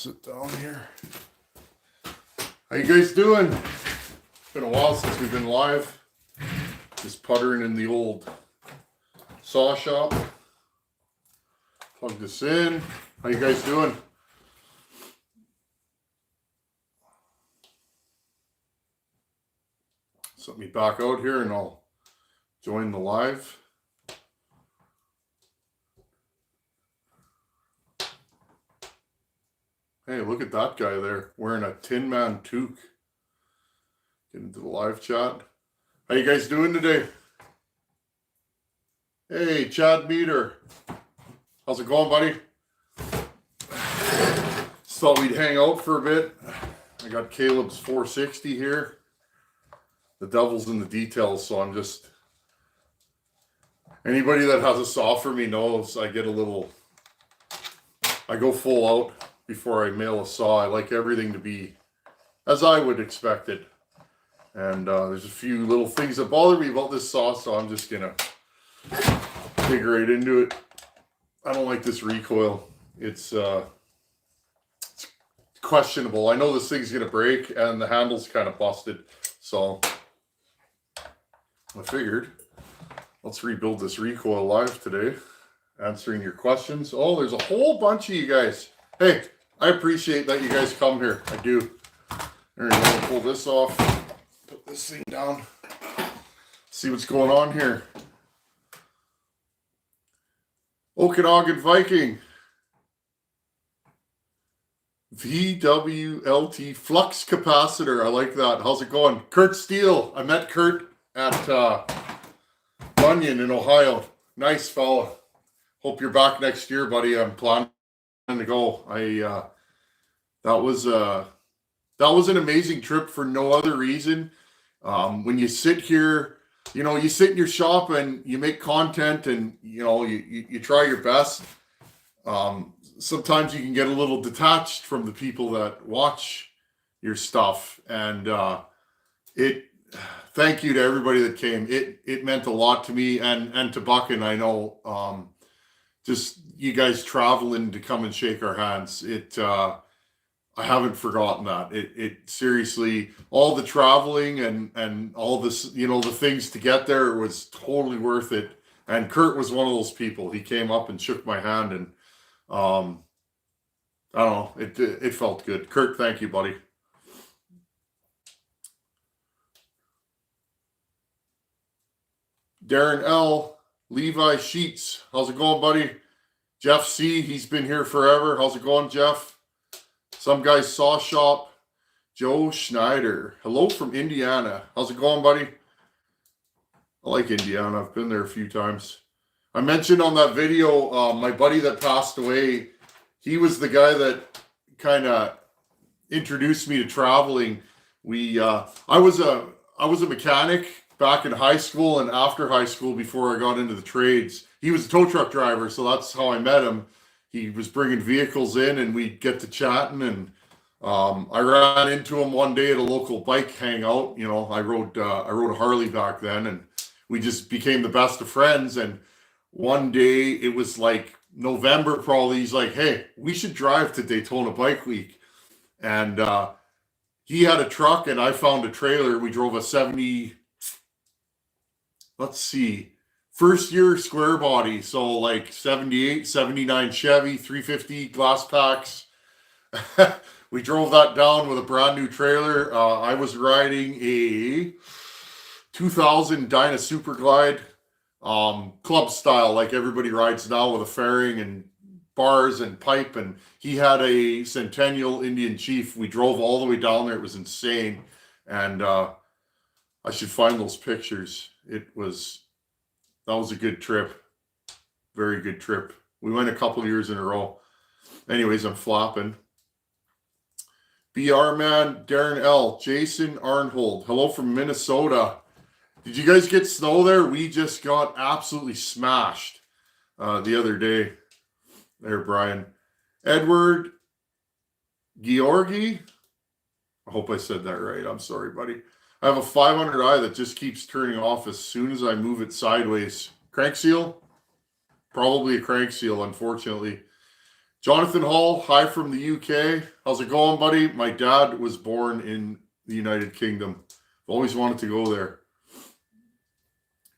Sit down here. How you guys doing? It's been a while since we've been live. Just puttering in the old saw shop. Plug this in. How you guys doing? Let me back out here and I'll join the live. Hey, look at that guy there wearing a Tinman toque. Get into the live chat. How you guys doing today? Hey, Chad Meter. How's it going, buddy? Just thought we'd hang out for a bit. I got Caleb's 460 here. The devil's in the details, so I'm just... Anybody that has a saw for me knows I get a little... I go full out before I mail a saw. I like everything to be as I would expect it. And there's a few little things that bother me about this saw, so I'm just gonna dig right into it. I don't like this recoil. It's questionable. I know this thing's gonna break and the handle's kind of busted, so I figured let's rebuild this recoil live today, answering your questions. Oh, there's a whole bunch of you guys. Hey, I appreciate that you guys come here. I do. There you go. Pull this off. Put this thing down. See what's going on here. Okanagan Viking. VWLT flux capacitor. I like that. How's it going? Kurt Steele. I met Kurt at Bunyan in Ohio. Nice fella. Hope you're back next year, buddy. I'm planning to go. That was an amazing trip for no other reason. When you sit here, you sit in your shop and you make content and you try your best. Sometimes you can get a little detached from the people that watch your stuff, and thank you to everybody that came. It meant a lot to me and to Buckin. I know just you guys traveling to come and shake our hands. I haven't forgotten that. It seriously, all the traveling and all this, the things to get there was totally worth it. And Kurt was one of those people. He came up and shook my hand, and I don't know, it felt good. Kurt, thank you, buddy. Darren L. Levi Sheets. How's it going, buddy? Jeff C. He's been here forever. How's it going, Jeff? Some guy's saw shop. Joe Schneider. Hello from Indiana. How's it going, buddy? I like Indiana. I've been there a few times. I mentioned on that video, my buddy that passed away, he was the guy that kind of introduced me to traveling. I was a mechanic back in high school and after high school before I got into the trades. He was a tow truck driver, so that's how I met him. He was bringing vehicles in and we'd get to chatting, and I ran into him one day at a local bike hangout. I rode a Harley back then, and we just became the best of friends. And one day, it was like November probably, he's like, hey, we should drive to Daytona Bike Week. And he had a truck and I found a trailer. We drove a 70, first year square body. So like 78, 79 Chevy, 350 glass packs. We drove that down with a brand new trailer. I was riding a 2000 Dyna Super Glide, club style, like everybody rides now, with a fairing and bars and pipe. And he had a Centennial Indian Chief. We drove all the way down there. It was insane. And I should find those pictures. That was a good trip. Very good trip. We went a couple years in a row. Anyways, I'm flopping. BR Man, Darren L, Jason Arnhold. Hello from Minnesota. Did you guys get snow there? We just got absolutely smashed the other day. There, Brian. Edward Georgi. I hope I said that right. I'm sorry, buddy. I have a 500i that just keeps turning off as soon as I move it sideways. Crank seal? Probably a crank seal, unfortunately. Jonathan Hall, hi from the UK. How's it going, buddy? My dad was born in the United Kingdom. Always wanted to go there.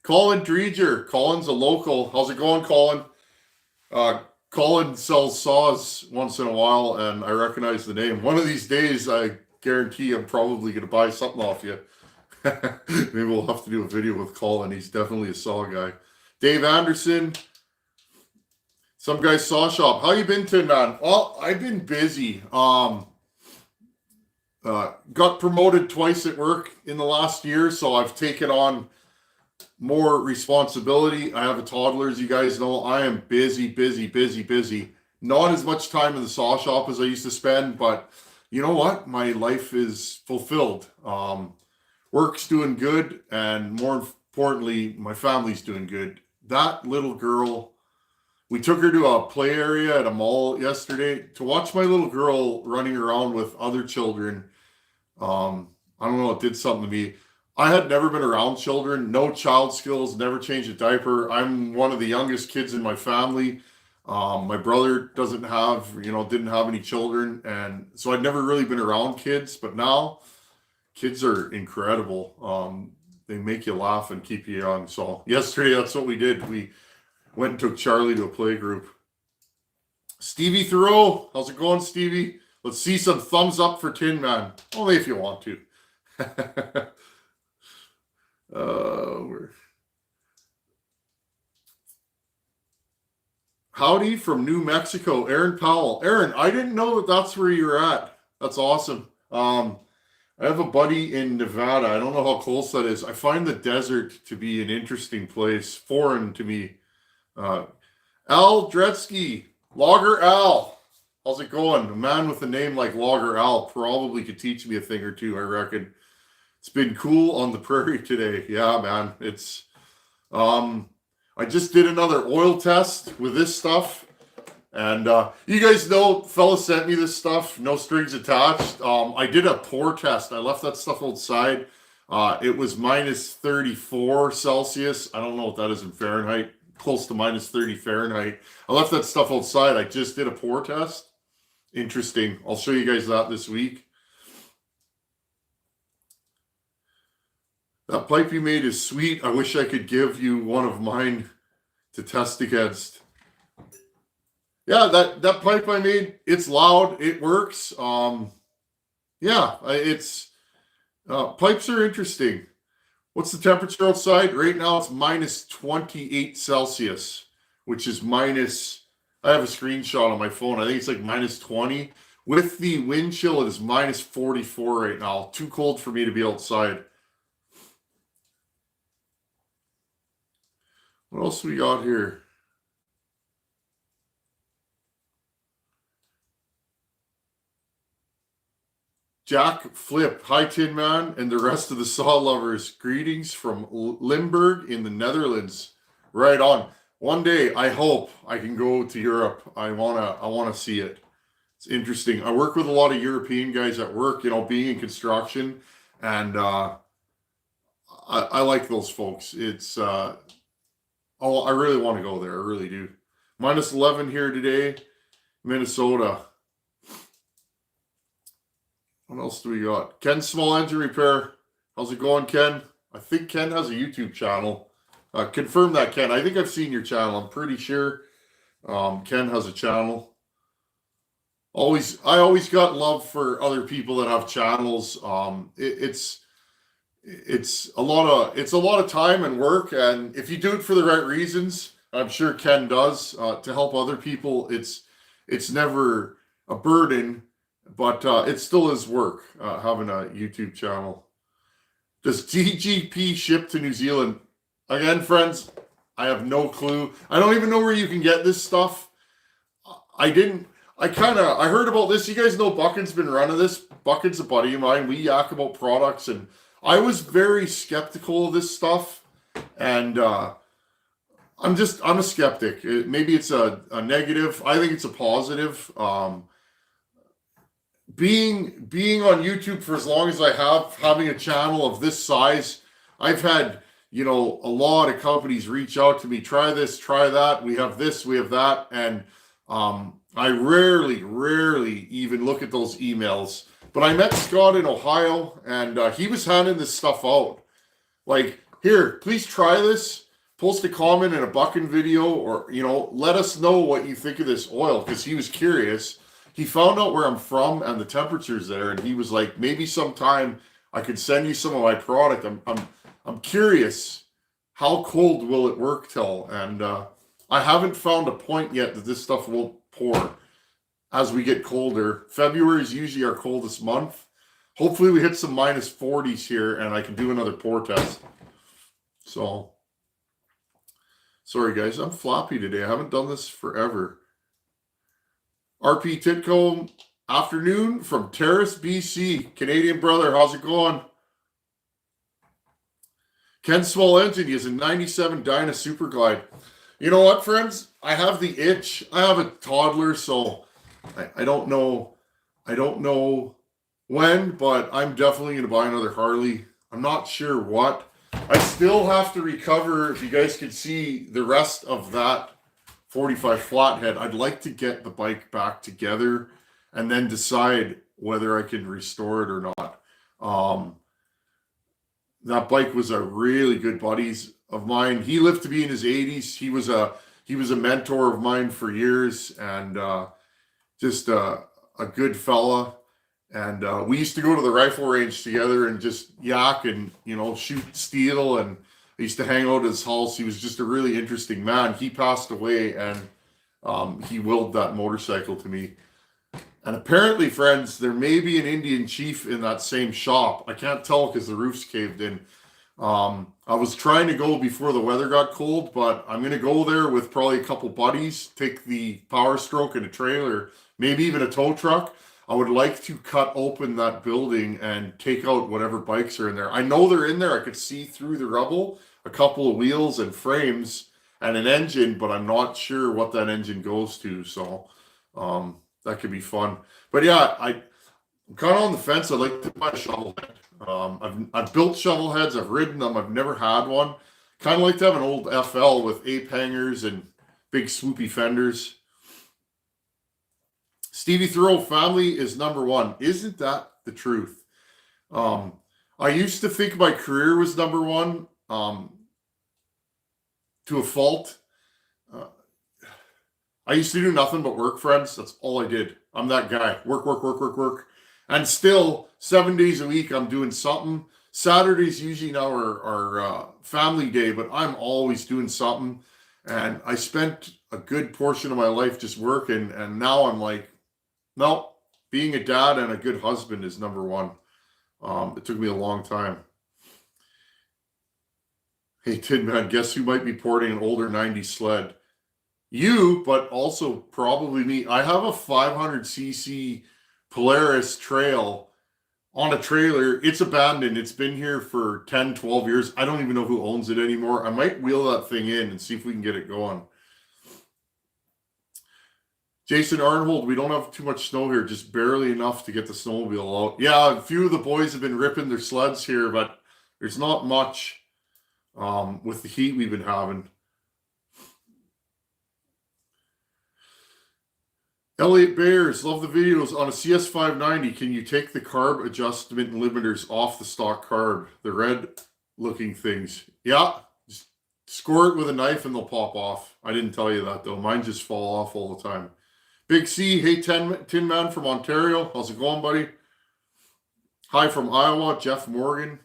Colin Dreger. Colin's a local. How's it going, Colin? Colin sells saws once in a while, and I recognize the name. One of these days, I guarantee I'm probably going to buy something off you. Maybe we'll have to do a video with Colin. He's definitely a saw guy. Dave Anderson. Some guy's saw shop. How you been, Tinman? Well, I've been busy. Got promoted twice at work in the last year, so I've taken on more responsibility. I have a toddler, as you guys know. I am busy. Not as much time in the saw shop as I used to spend, but you know what? My life is fulfilled. Work's doing good, and more importantly, my family's doing good. That little girl, we took her to a play area at a mall yesterday to watch my little girl running around with other children. I don't know, it did something to me. I had never been around children, no child skills, never changed a diaper. I'm one of the youngest kids in my family. My brother didn't have any children. And so I'd never really been around kids, but now kids are incredible. They make you laugh and keep you young. So yesterday, that's what we did. We went and took Charlie to a play group. Stevie Thoreau, how's it going, Stevie? Let's see some thumbs up for Tinman. Only if you want to. Howdy from New Mexico, Aaron Powell. Aaron, I didn't know that's where you're at. That's awesome. I have a buddy in Nevada. I don't know how close that is. I find the desert to be an interesting place, foreign to me. Al Dretsky, Logger Al. How's it going? A man with a name like Logger Al probably could teach me a thing or two, I reckon. It's been cool on the prairie today. Yeah, man. It's I just did another oil test with this stuff. And you guys know, fella sent me this stuff, no strings attached. I did a pour test. I left that stuff outside. It was minus 34 Celsius. I don't know what that is in Fahrenheit. Close to minus 30 Fahrenheit. I left that stuff outside. I just did a pour test. Interesting. I'll show you guys that this week. That pipe you made is sweet. I wish I could give you one of mine to test against. Yeah, that pipe I made, it's loud. It works. Yeah, pipes are interesting. What's the temperature outside? Right now it's minus 28 Celsius, which is minus, I have a screenshot on my phone. I think it's like minus 20. With the wind chill, it is minus 44 right now. Too cold for me to be outside. What else we got here? Jack Flip, hi Tinman, and the rest of the saw lovers. Greetings from Limburg in the Netherlands. Right on. One day, I hope I can go to Europe. I wanna see it. It's interesting. I work with a lot of European guys at work, being in construction, and I like those folks. It's I really want to go there. I really do. Minus 11 here today, Minnesota. What else do we got? Ken Small Engine Repair. How's it going, Ken? I think Ken has a YouTube channel. Confirm that, Ken. I think I've seen your channel. I'm pretty sure Ken has a channel. I always got love for other people that have channels. It's a lot of time and work, and if you do it for the right reasons, I'm sure Ken does, to help other people, it's never a burden, but it still is work, having a YouTube channel. Does TGP ship to New Zealand? Again, friends, I have no clue. I don't even know where you can get this stuff. I heard about this. You guys know Buckin's been running this. Buckin's a buddy of mine. We yak about products, and I was very skeptical of this stuff, and I'm a skeptic. Maybe it's a negative. I think it's a positive. Being on YouTube for as long as I have, having a channel of this size, I've had, a lot of companies reach out to me, try this, try that. We have this, we have that. And I rarely even look at those emails. But I met Scott in Ohio, and he was handing this stuff out. Like, here, please try this. Post a comment in a bucking video, or let us know what you think of this oil, because he was curious. He found out where I'm from and the temperatures there, and he was like, maybe sometime I could send you some of my product. I'm curious, how cold will it work till? And I haven't found a point yet that this stuff won't pour as we get colder. February is usually our coldest month. Hopefully we hit some minus 40s here and I can do another pour test. So, sorry guys, I'm floppy today. I haven't done this forever. RP Titcomb, afternoon from Terrace, BC. Canadian brother, how's it going? Ken Small Engine, he has a 97 Dyna Super Glide. You know what, friends? I have the itch. I have a toddler, so I don't know when, but I'm definitely going to buy another Harley. I'm not sure what. I still have to recover, if you guys could see, the rest of that 45 flathead. I'd like to get the bike back together and then decide whether I can restore it or not. That bike was a really good buddies of mine. He lived to be in his 80s. He was a mentor of mine for years, and just a good fella. And we used to go to the rifle range together and just yak and shoot steel. And I used to hang out at his house. He was just a really interesting man. He passed away, and he willed that motorcycle to me. And apparently, friends, there may be an Indian chief in that same shop. I can't tell because the roof's caved in. I was trying to go before the weather got cold, but I'm going to go there with probably a couple buddies, take the Power Stroke and a trailer, maybe even a tow truck. I would like to cut open that building and take out whatever bikes are in there. I know they're in there. I could see through the rubble, a couple of wheels and frames and an engine, but I'm not sure what that engine goes to. So that could be fun. But yeah, I'm kind of on the fence. I'd like to buy a shovel head. I've built shovel heads. I've ridden them. I've never had one. Kind of like to have an old FL with ape hangers and big swoopy fenders. Stevie Thoreau, family is number one. Isn't that the truth? I used to think my career was number one, to a fault. I used to do nothing but work, friends. That's all I did. I'm that guy. Work. And still, 7 days a week, I'm doing something. Saturdays usually now are family day, but I'm always doing something. And I spent a good portion of my life just working, and now I'm like, no, being a dad and a good husband is number one. It took me a long time. Hey, Tinman, guess who might be porting an older 90s sled? You, but also probably me. I have a 500cc Polaris Trail on a trailer. It's abandoned. It's been here for 10, 12 years. I don't even know who owns it anymore. I might wheel that thing in and see if we can get it going. Jason Arnold, we don't have too much snow here, just barely enough to get the snowmobile out. Yeah, a few of the boys have been ripping their sleds here, but there's not much with the heat we've been having. Elliot Bears, love the videos. On a CS590, can you take the carb adjustment limiters off the stock carb? The red looking things. Yeah, just score it with a knife and they'll pop off. I didn't tell you that though. Mine just fall off all the time. Big C, hey Tinman from Ontario. How's it going, buddy? Hi from Iowa, Jeff Morgan.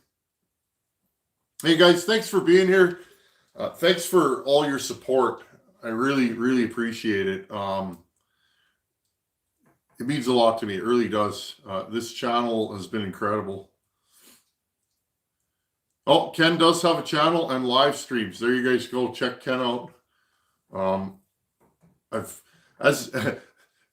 Hey guys, thanks for being here. Thanks for all your support. I really appreciate it. It means a lot to me. It really does. This channel has been incredible. Oh, Ken does have a channel and live streams. There you guys go. Check Ken out.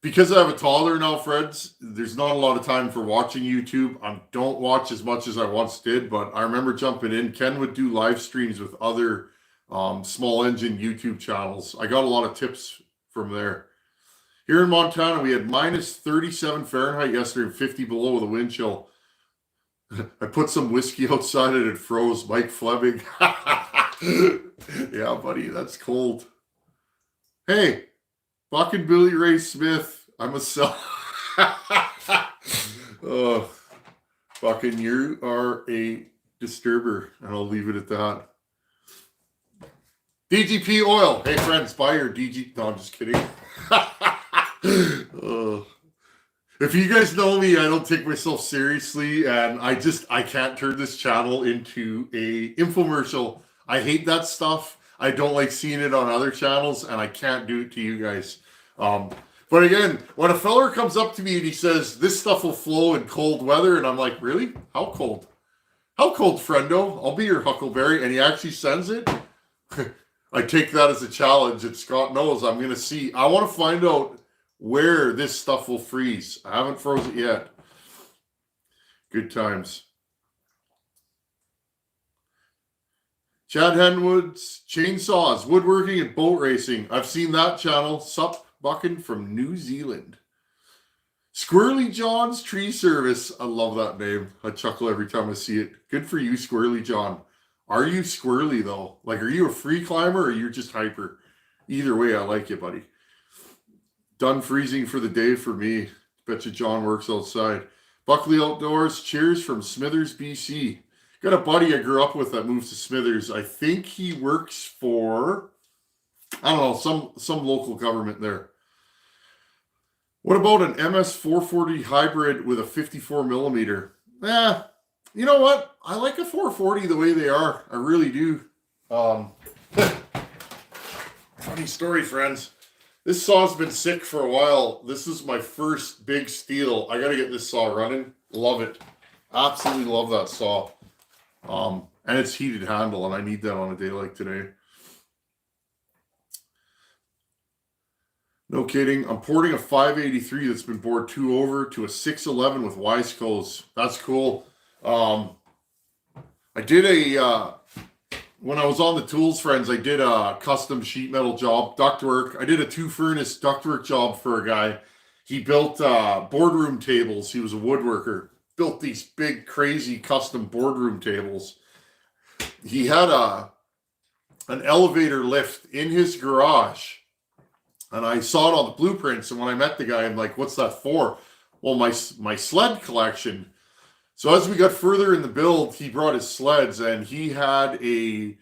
Because I have a toddler now, friends, there's not a lot of time for watching YouTube. I don't watch as much as I once did, but I remember jumping in. Ken would do live streams with other small engine YouTube channels. I got a lot of tips from there. Here in Montana, we had minus 37 Fahrenheit yesterday, 50 below with a wind chill. I put some whiskey outside and it froze. Mike Fleming. Yeah, buddy, that's cold. Hey, Fucking Billy Ray Smith. I'm a sell. Oh, fucking you are a disturber, and I'll leave it at that. DGP oil. Hey friends, buy your DG. No, I'm just kidding. If you guys know me, I don't take myself seriously, and I can't turn this channel into a infomercial. I hate that stuff. I don't like seeing it on other channels, and I can't do it to you guys. But again, when a feller comes up to me and he says, this stuff will flow in cold weather, and I'm like, really? How cold? How cold, friendo? I'll be your huckleberry. And he actually sends it. I take that as a challenge, and Scott knows I'm going to see. I want to find out where this stuff will freeze. I haven't froze it yet. Good times. Chad Henwood's chainsaws, woodworking, and boat racing. I've seen that channel. Sup bucking from New Zealand. Squirrely John's Tree Service. I love that name. I chuckle every time I see it. Good for you, Squirrely John. Are you squirrely, though? Like, are you a free climber or you're just hyper? Either way, I like you, buddy. Done freezing for the day for me. Bet you John works outside. Buckley Outdoors. Cheers from Smithers, BC. Got a buddy I grew up with that moves to Smithers. I think he works for, I don't know, some local government there. What about an MS440 hybrid with a 54 millimeter? You know what? I like a 440 the way they are. I really do. Funny story, friends. This saw's been sick for a while. This is my first big steel. I got to get this saw running. Love it. Absolutely love that saw. And it's heated handle, and I need that on a day like today. No kidding. I'm porting a 583 that's been bored 2 over to a 611 with Wiseco's. That's cool. I did when I was on the tools, friends, I did a custom sheet metal job, ductwork. I did a 2-furnace ductwork job for a guy. He built boardroom tables. He was a woodworker. Built these big, crazy custom boardroom tables. He had an elevator lift in his garage. And I saw it on the blueprints. And when I met the guy, I'm like, what's that for? Well, my sled collection. So as we got further in the build, he brought his sleds, and he had a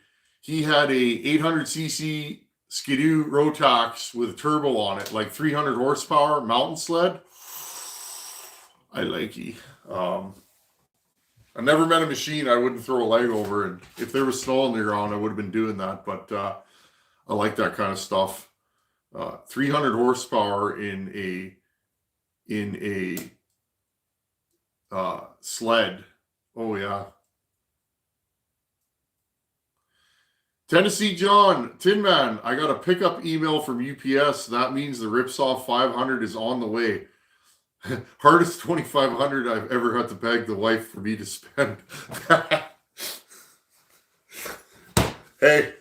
800cc Skidoo Rotax with a turbo on it, like 300 horsepower mountain sled. I like it. I never met a machine I wouldn't throw a leg over, and if there was snow on the ground, I would have been doing that. But I like that kind of stuff. 300 horsepower in a sled. Oh yeah. Tennessee John, Tinman, I got a pickup email from UPS. That means the Ripsaw 500 is on the way. Hardest 2,500 I've ever had to beg the wife for me to spend. Hey,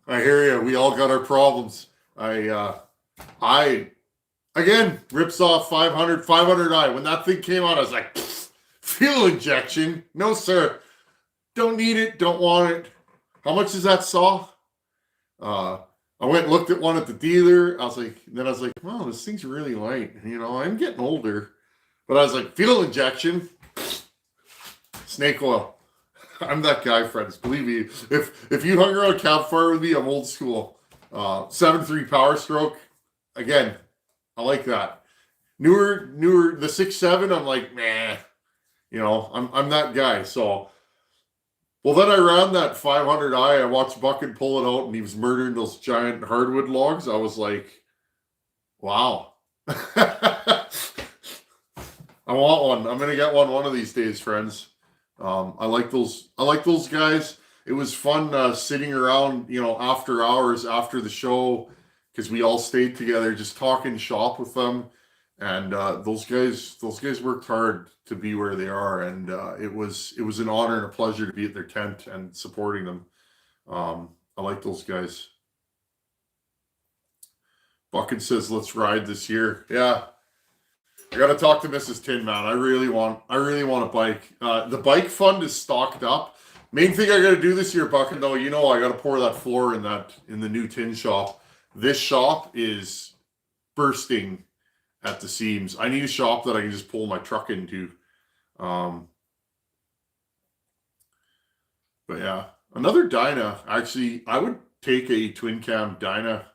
I hear you. We all got our problems. Again, Ripsaw 500i. When that thing came out, I was like, fuel injection? No, sir. Don't need it. Don't want it. How much is that saw? I went and looked at one at the dealer. I was like, wow, this thing's really light. You know, I'm getting older. But I was like, fuel injection, snake oil. I'm that guy, friends. Believe me. If you hung around campfire with me, I'm old school. 7.3 Power Stroke. Again, I like that. Newer, the 6.7, I'm like, nah. You know, I'm that guy. So, well, then I ran that 500i. I watched Bucket pull it out, and he was murdering those giant hardwood logs. I was like, wow. I want one. I'm gonna get one of these days, friends. I like those guys. It was fun sitting around, you know, after hours after the show, because we all stayed together, just talking shop with them. And those guys worked hard to be where they are, and it was an honor and a pleasure to be at their tent and supporting them. I like those guys. Bucket says, "Let's ride this year." Yeah, I got to talk to Mrs. Tinman. I really want a bike. The bike fund is stocked up. Main thing I got to do this year, Bucket, though, you know, I got to pour that floor in the new tin shop. This shop is bursting at the seams. I need a shop that I can just pull my truck into. But yeah, another Dyna. Actually, I would take a twin cam Dyna.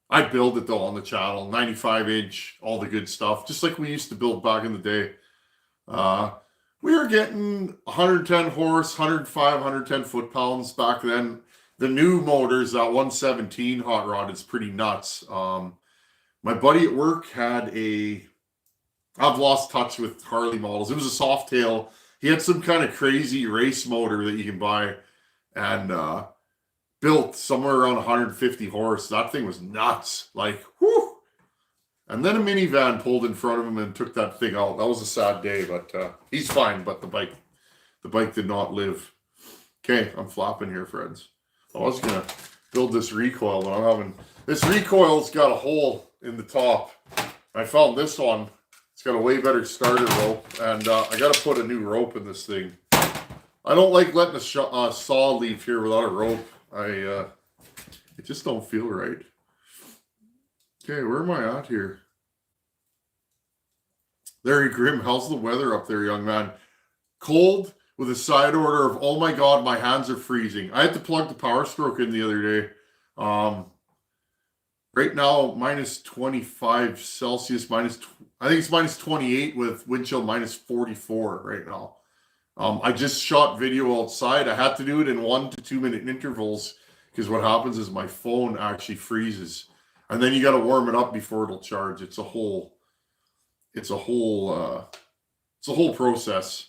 I'd build it though on the channel, 95-inch, all the good stuff, just like we used to build back in the day. We were getting 110 horse, 105, 110 foot-pounds back then. The new motors, that 117 hot rod, is pretty nuts. My buddy at work had I've lost touch with Harley models. It was a soft tail. He had some kind of crazy race motor that you can buy, and built somewhere around 150 horse. That thing was nuts. Like, whew. And then a minivan pulled in front of him and took that thing out. That was a sad day, but he's fine. But the bike did not live. Okay, I'm flopping here, friends. I was gonna build this recoil, but this recoil's got a hole in the top. I found this one. It's got a way better starter rope, and I got to put a new rope in this thing. I don't like letting a saw leave here without a rope. It just don't feel right. Okay, where am I at here? Larry Grimm, how's the weather up there, young man? Cold with a side order of, oh my God, my hands are freezing. I had to plug the Power Stroke in the other day. Right now, minus 25 Celsius, I think it's minus 28 with wind chill minus 44 right now. I just shot video outside. I had to do it in 1 to 2 minute intervals because what happens is my phone actually freezes, and then you got to warm it up before it'll charge. It's a whole process.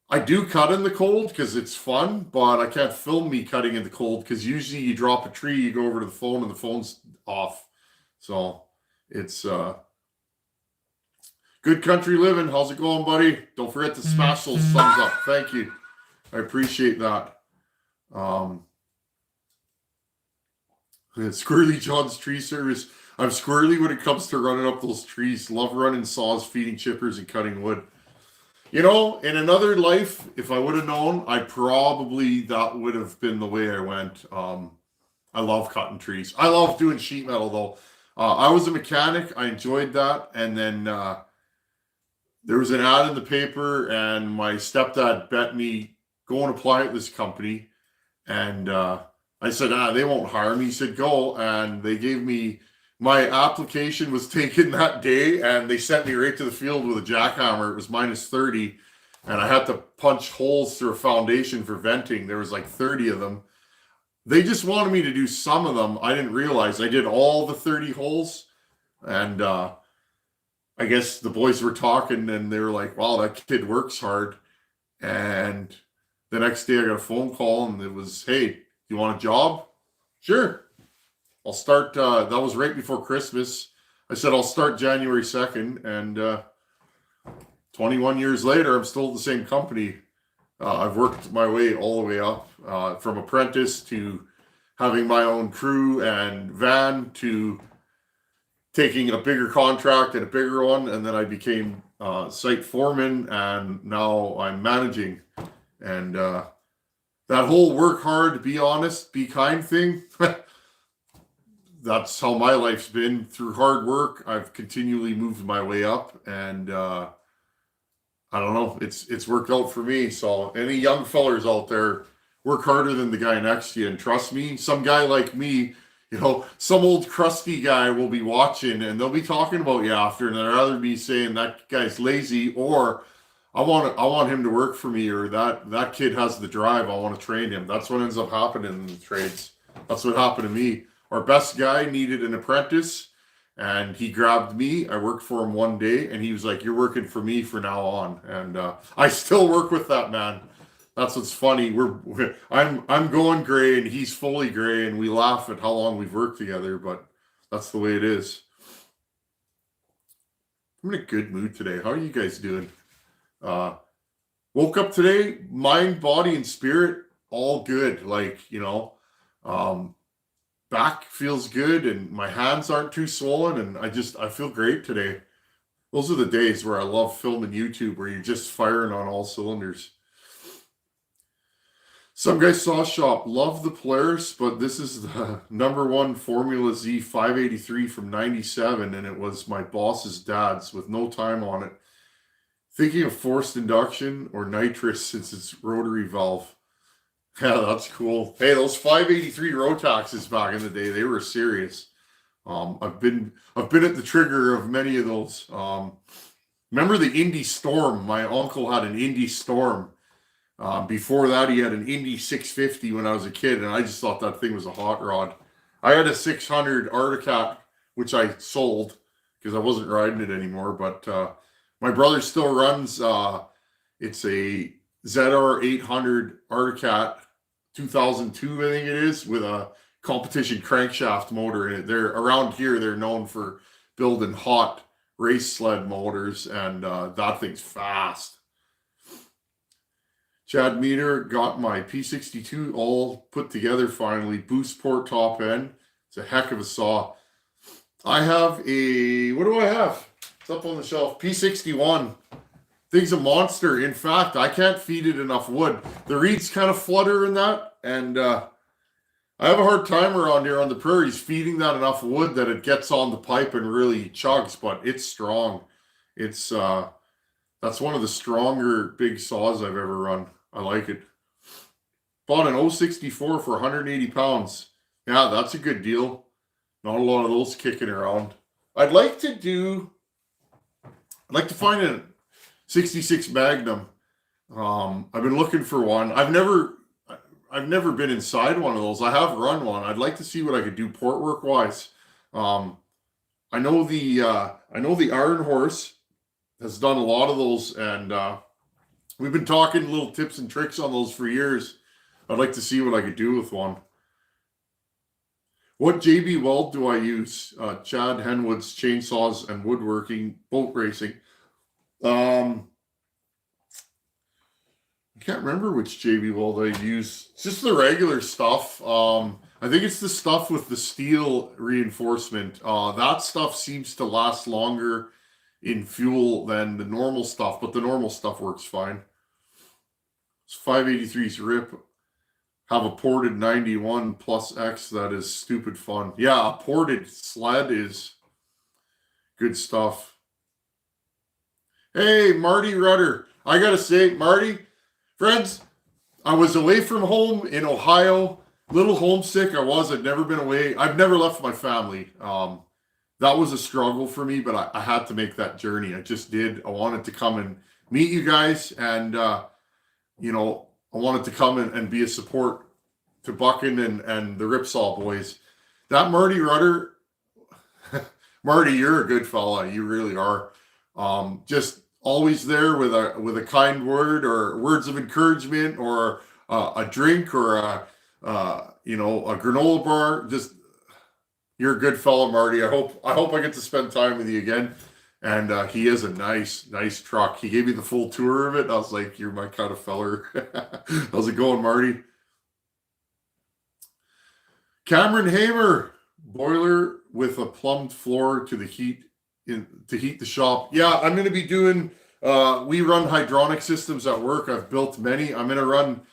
I do cut in the cold because it's fun, but I can't film me cutting in the cold because usually you drop a tree, you go over to the phone, and the phone's off. So it's good country living. How's it going, buddy? Don't forget to smash those thumbs up. Thank you. I appreciate that. Squirrely John's Tree Service. I'm squirrely when it comes to running up those trees. Love running saws, feeding chippers, and cutting wood. You know, in another life, if I would have known, that would have been the way I went. I love cutting trees. I love doing sheet metal, though. I was a mechanic. I enjoyed that. And then there was an ad in the paper, and my stepdad bet me, go and apply at this company. And I said, they won't hire me. He said, go. And they gave me, my application was taken that day, and they sent me right to the field with a jackhammer. It was minus 30, and I had to punch holes through a foundation for venting. There was like 30 of them. They just wanted me to do some of them. I didn't realize I did all the 30 holes, and I guess the boys were talking, and they were like, wow, that kid works hard. And the next day I got a phone call, and it was, hey, you want a job? Sure. I'll start, that was right before Christmas. I said, I'll start January 2nd. And 21 years later, I'm still at the same company. I've worked my way all the way up, from apprentice to having my own crew and van to taking a bigger contract and a bigger one. And then I became site foreman, and now I'm managing. And that whole work hard, be honest, be kind thing, that's how my life's been. Through hard work, I've continually moved my way up, and I don't know, it's worked out for me. So any young fellers out there, work harder than the guy next to you, and trust me, some guy like me, you know, some old crusty guy will be watching, and they'll be talking about you after, and I'd rather be saying that guy's lazy, or I want him to work for me, or that kid has the drive, I want to train him. That's what ends up happening in the trades. That's what happened to me. Our best guy needed an apprentice, and he grabbed me. I worked for him one day, and he was like, you're working for me from now on. And I still work with that man. That's what's funny. I'm going gray, and he's fully gray, and we laugh at how long we've worked together, but that's the way it is. I'm in a good mood today. How are you guys doing? Woke up today, mind, body, and spirit, all good. Like, you know, back feels good, and my hands aren't too swollen, and I feel great today. Those are the days where I love filming YouTube, where you're just firing on all cylinders. Some guy saw shop, love the Polaris, but this is the #1 Formula Z 583 from 97, and it was my boss's dad's with no time on it. Thinking of forced induction or nitrous since it's rotary valve. Yeah, that's cool. Hey, those 583 Rotaxes back in the day, they were serious. I've been at the trigger of many of those. Remember the Indy Storm? My uncle had an Indy Storm. Before that, he had an Indy 650 when I was a kid, and I just thought that thing was a hot rod. I had a 600 Articat, which I sold because I wasn't riding it anymore, but my brother still runs, it's a ZR 800 Articat 2002, I think it is, with a competition crankshaft motor in it. They're around here, they're known for building hot race sled motors, and that thing's fast. Chad Meter got my P62 all put together finally. Boost port top end. It's a heck of a saw. I have a, what do I have? It's up on the shelf. P61. Thing's a monster. In fact, I can't feed it enough wood. The reeds kind of flutter in that, and I have a hard time around here on the prairies feeding that enough wood that it gets on the pipe and really chugs, but it's strong. It's that's one of the stronger big saws I've ever run. I like it. Bought an 064 for 180 pounds. Yeah, that's a good deal. Not a lot of those kicking around. I'd like to find a 66 Magnum. I've been looking for one. I've never been inside one of those. I have run one. I'd like to see what I could do port work wise. I know the Iron Horse has done a lot of those, and we've been talking little tips and tricks on those for years. I'd like to see what I could do with one. What JB weld do I use? Chad Henwood's chainsaws and woodworking, boat racing. I can't remember which JB weld I use. It's just the regular stuff. I think it's the stuff with the steel reinforcement. That stuff seems to last longer in fuel than the normal stuff, but the normal stuff works fine. It's 583's rip. Have a ported 91 plus X that is stupid fun. Yeah, a ported sled is good stuff. Hey, Marty Rudder. I gotta say, Marty, friends, I was away from home in Ohio. Little homesick I was. I'd never been away. I've never left my family. That was a struggle for me, but I had to make that journey. I just did. I wanted to come and meet you guys, and you know, I wanted to come and be a support to Buckin and the Ripsaw boys. That Marty Rudder, Marty, you're a good fella. You really are. Just always there with a kind word or words of encouragement or a drink or a granola bar. Just, you're a good fellow, Marty. I hope I get to spend time with you again. And he is a nice truck. He gave me the full tour of it. I was like, you're my kind of feller. How's it going, Marty? Cameron Hamer, boiler with a plumbed floor to heat the shop. Yeah, I'm going to be doing, we run hydronic systems at work. I've built many. I'm going to run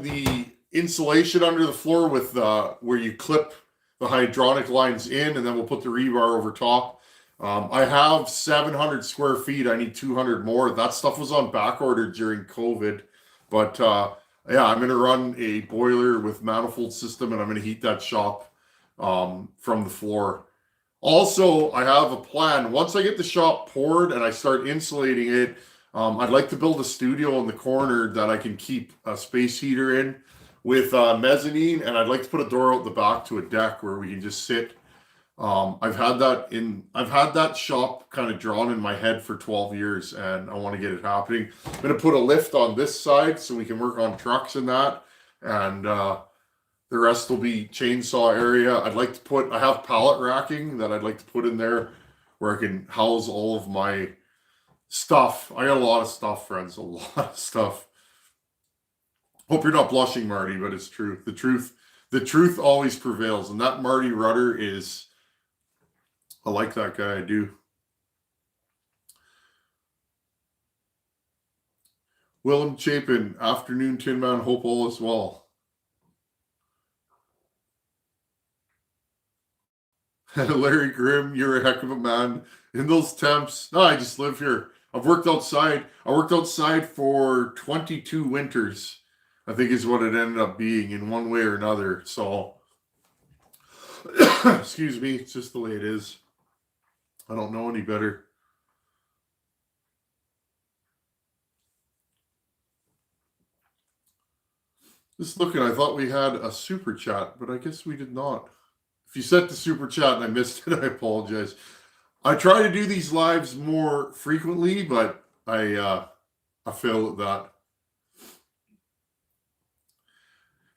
the insulation under the floor with where you clip the hydronic lines in, and then we'll put the rebar over top. I have 700 square feet. I need 200 more. That stuff was on back order during COVID. But yeah, I'm going to run a boiler with manifold system, and I'm going to heat that shop from the floor. Also, I have a plan. Once I get the shop poured and I start insulating it, I'd like to build a studio in the corner that I can keep a space heater in with mezzanine, and I'd like to put a door out the back to a deck where we can just sit. I've had that shop kind of drawn in my head for 12 years, and I want to get it happening. I'm going to put a lift on this side so we can work on trucks and that, and the rest will be chainsaw area. I have pallet racking that I'd like to put in there where I can house all of my stuff. I got a lot of stuff, friends, a lot of stuff. Hope you're not blushing, Marty, but it's true. The truth always prevails, and that Marty Rudder is, I like that guy, I do. Willem Chapin, afternoon, Tinman. Hope all is well. Larry Grimm, you're a heck of a man. In those temps, no, I just live here. I've worked outside. I worked outside for 22 winters, I think is what it ended up being in one way or another. So, excuse me, it's just the way it is. I don't know any better. Just looking, I thought we had a super chat, but I guess we did not. If you sent the super chat and I missed it, I apologize. I try to do these lives more frequently, but I fail at that.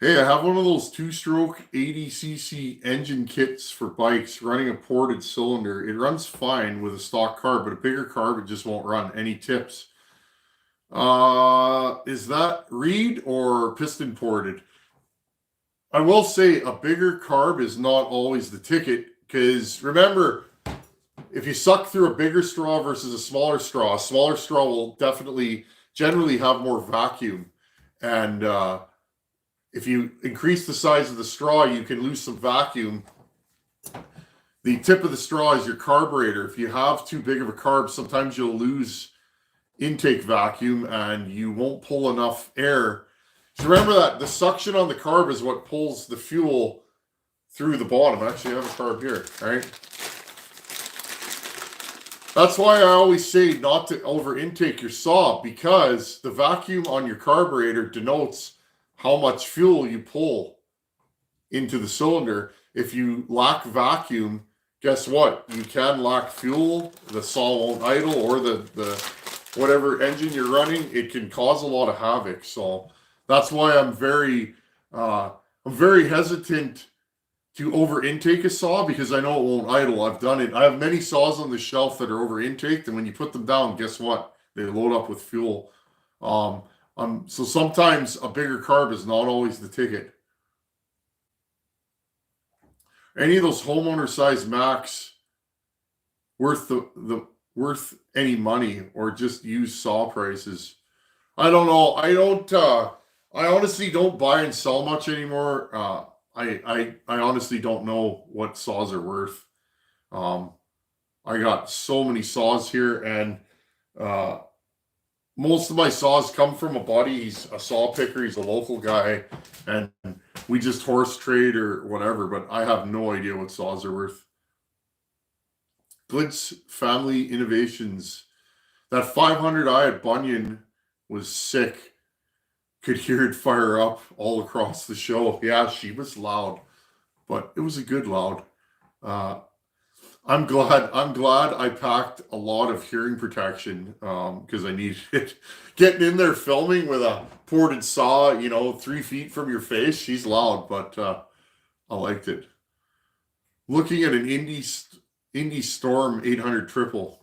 Hey, I have one of those two-stroke 80cc engine kits for bikes running a ported cylinder. It runs fine with a stock carb, but a bigger carb, it just won't run. Any tips? Is that reed or piston ported? I will say a bigger carb is not always the ticket, because remember, if you suck through a bigger straw versus a smaller straw will definitely generally have more vacuum. And if you increase the size of the straw, you can lose some vacuum. The tip of the straw is your carburetor. If you have too big of a carb, sometimes you'll lose intake vacuum and you won't pull enough air. So remember that the suction on the carb is what pulls the fuel through the bottom. Actually, I have a carb here, all right? That's why I always say not to over intake your saw, because the vacuum on your carburetor denotes how much fuel you pull into the cylinder. If you lack vacuum, guess what? You can lack fuel, the saw won't idle, or the whatever engine you're running, it can cause a lot of havoc. So that's why I'm very hesitant to over intake a saw, because I know it won't idle. I've done it. I have many saws on the shelf that are over intaked, and when you put them down, guess what? They load up with fuel. So sometimes a bigger carb is not always the ticket. Any of those homeowner size Macs worth worth any money, or just used saw prices? I don't know. I honestly don't buy and sell much anymore. I honestly don't know what saws are worth. I got so many saws here, and most of my saws come from a buddy. He's a saw picker. He's a local guy, and we just horse trade or whatever, but I have no idea what saws are worth. Glitz Family Innovations. That 500i at Bunyan was sick. Could hear it fire up all across the show. Yeah, she was loud, but it was a good loud. I'm glad I packed a lot of hearing protection, because I needed it. Getting in there filming with a ported saw, 3 feet from your face, she's loud, but I liked it. Looking at an Indy Storm 800 triple.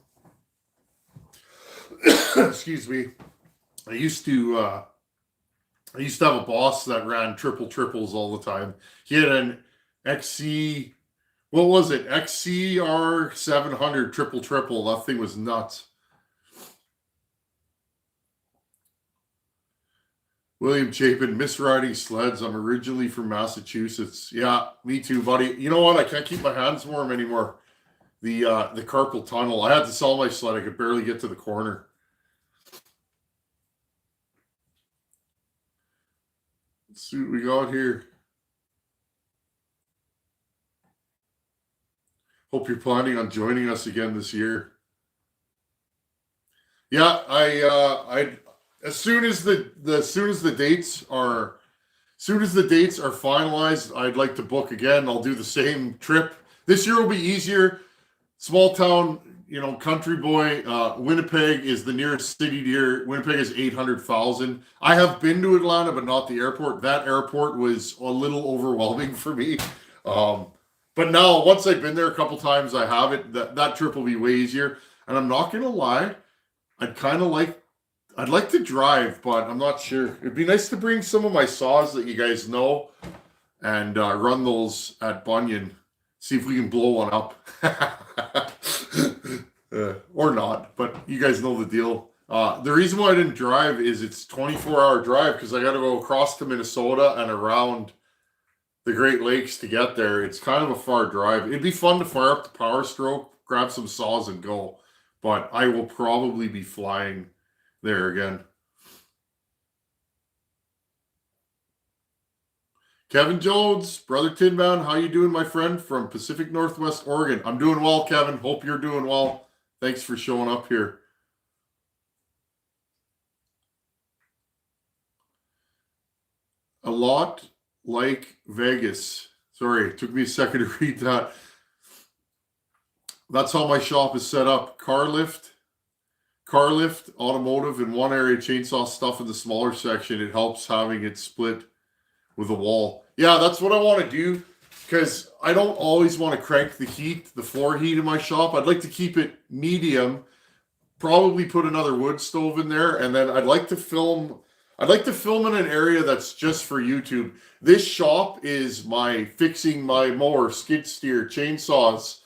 Excuse me. I used to have a boss that ran triples all the time. He had an XC, what was it? XCR 700 triple. That thing was nuts. William Chapin, misriding sleds. I'm originally from Massachusetts. Yeah, me too, buddy. You know what? I can't keep my hands warm anymore. The carpal tunnel. I had to sell my sled. I could barely get to the corner. Let's see what we got here. Hope you're planning on joining us again this year. Yeah, I as soon as the dates are finalized, I'd like to book again. I'll do the same trip. This year will be easier. Small town, country boy. Winnipeg is the nearest city here. Winnipeg is 800,000. I have been to Atlanta, but not the airport. That airport was a little overwhelming for me. But now, once I've been there a couple times, I have it. That trip will be way easier. And I'm not gonna lie, I'd like to drive, but I'm not sure. It'd be nice to bring some of my saws that you guys know and run those at Bunyan. See if we can blow one up. Or not, but you guys know the deal. The reason why I didn't drive is it's 24-hour drive because I got to go across to Minnesota and around the Great Lakes to get there. It's kind of a far drive. It'd be fun to fire up the Power Stroke, grab some saws and go, but I will probably be flying there again. Kevin Jones, Brother Tinman, how you doing, my friend, from Pacific Northwest, Oregon? I'm doing well, Kevin. Hope you're doing well. Thanks for showing up here. A lot like Vegas. Sorry, it took me a second to read that. That's how my shop is set up. Car lift, automotive in one area, chainsaw stuff in the smaller section. It helps having it split with a wall. Yeah, that's what I want to do because I don't always want to crank the heat, the floor heat in my shop. I'd like to keep it medium, probably put another wood stove in there, and then I'd like to film in an area that's just for YouTube. This shop is my fixing my mower, skid steer, chainsaws,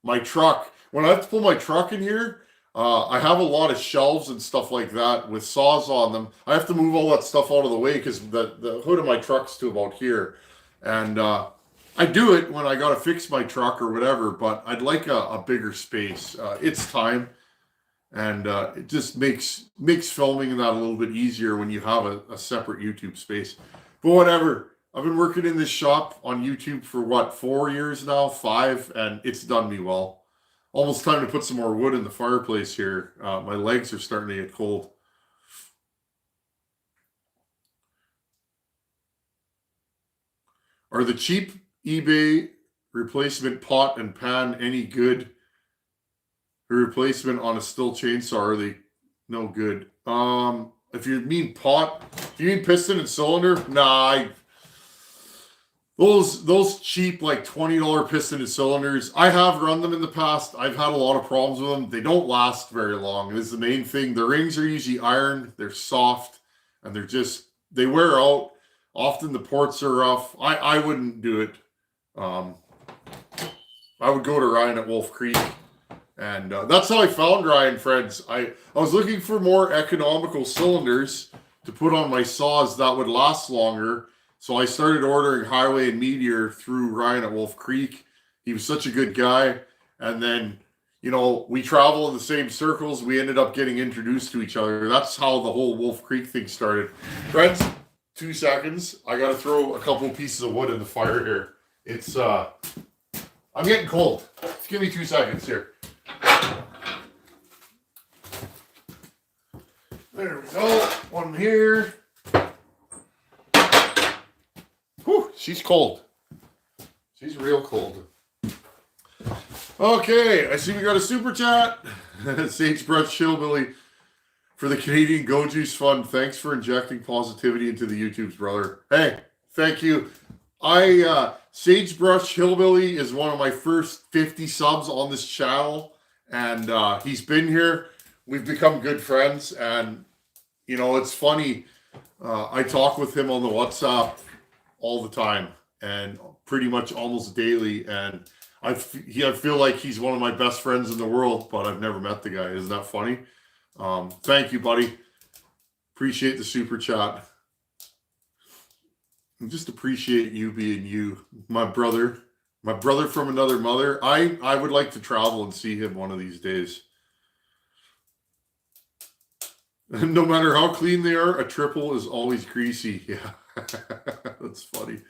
my truck. When I have to pull my truck in here, I have a lot of shelves and stuff like that with saws on them. I have to move all that stuff out of the way because the hood of my truck's to about here. And I do it when I got to fix my truck or whatever, but I'd like a bigger space. It's time. And it just makes filming that a little bit easier when you have a separate YouTube space. But whatever. I've been working in this shop on YouTube for what, 4 years now, 5, and it's done me well. Almost time to put some more wood in the fireplace here. My legs are starting to get cold. Are the cheap eBay replacement pot and pan any good? The replacement on a still chainsaw, are they no good? If you mean pot, if you mean piston and cylinder, nah. Those cheap like $20 piston and cylinders, I have run them in the past. I've had a lot of problems with them. They don't last very long. This is the main thing. The rings are usually iron. They're soft, and they wear out. Often the ports are rough. I wouldn't do it. I would go to Ryan at Wolf Creek. And that's how I found Ryan, friends. I was looking for more economical cylinders to put on my saws that would last longer. So I started ordering Highway and Meteor through Ryan at Wolf Creek. He was such a good guy. And then, we travel in the same circles. We ended up getting introduced to each other. That's how the whole Wolf Creek thing started. Friends, 2 seconds. I got to throw a couple pieces of wood in the fire here. It's, I'm getting cold. Just give me 2 seconds here. There we go. One here. Whew, she's cold. She's real cold. Okay, I see we got a super chat. Sagebrush Hillbilly for the Canadian Go Juice Fund. Thanks for injecting positivity into the YouTubes, brother. Hey, thank you. Sagebrush Hillbilly is one of my first 50 subs on this channel, and he's been here. We've become good friends, and it's funny. I talk with him on the WhatsApp all the time, and pretty much almost daily. And I feel like he's one of my best friends in the world, but I've never met the guy. Isn't that funny? Thank you, buddy. Appreciate the super chat. And just appreciate you being you, my brother from another mother. I would like to travel and see him one of these days. No matter how clean they are, a triple is always greasy. Yeah, that's funny.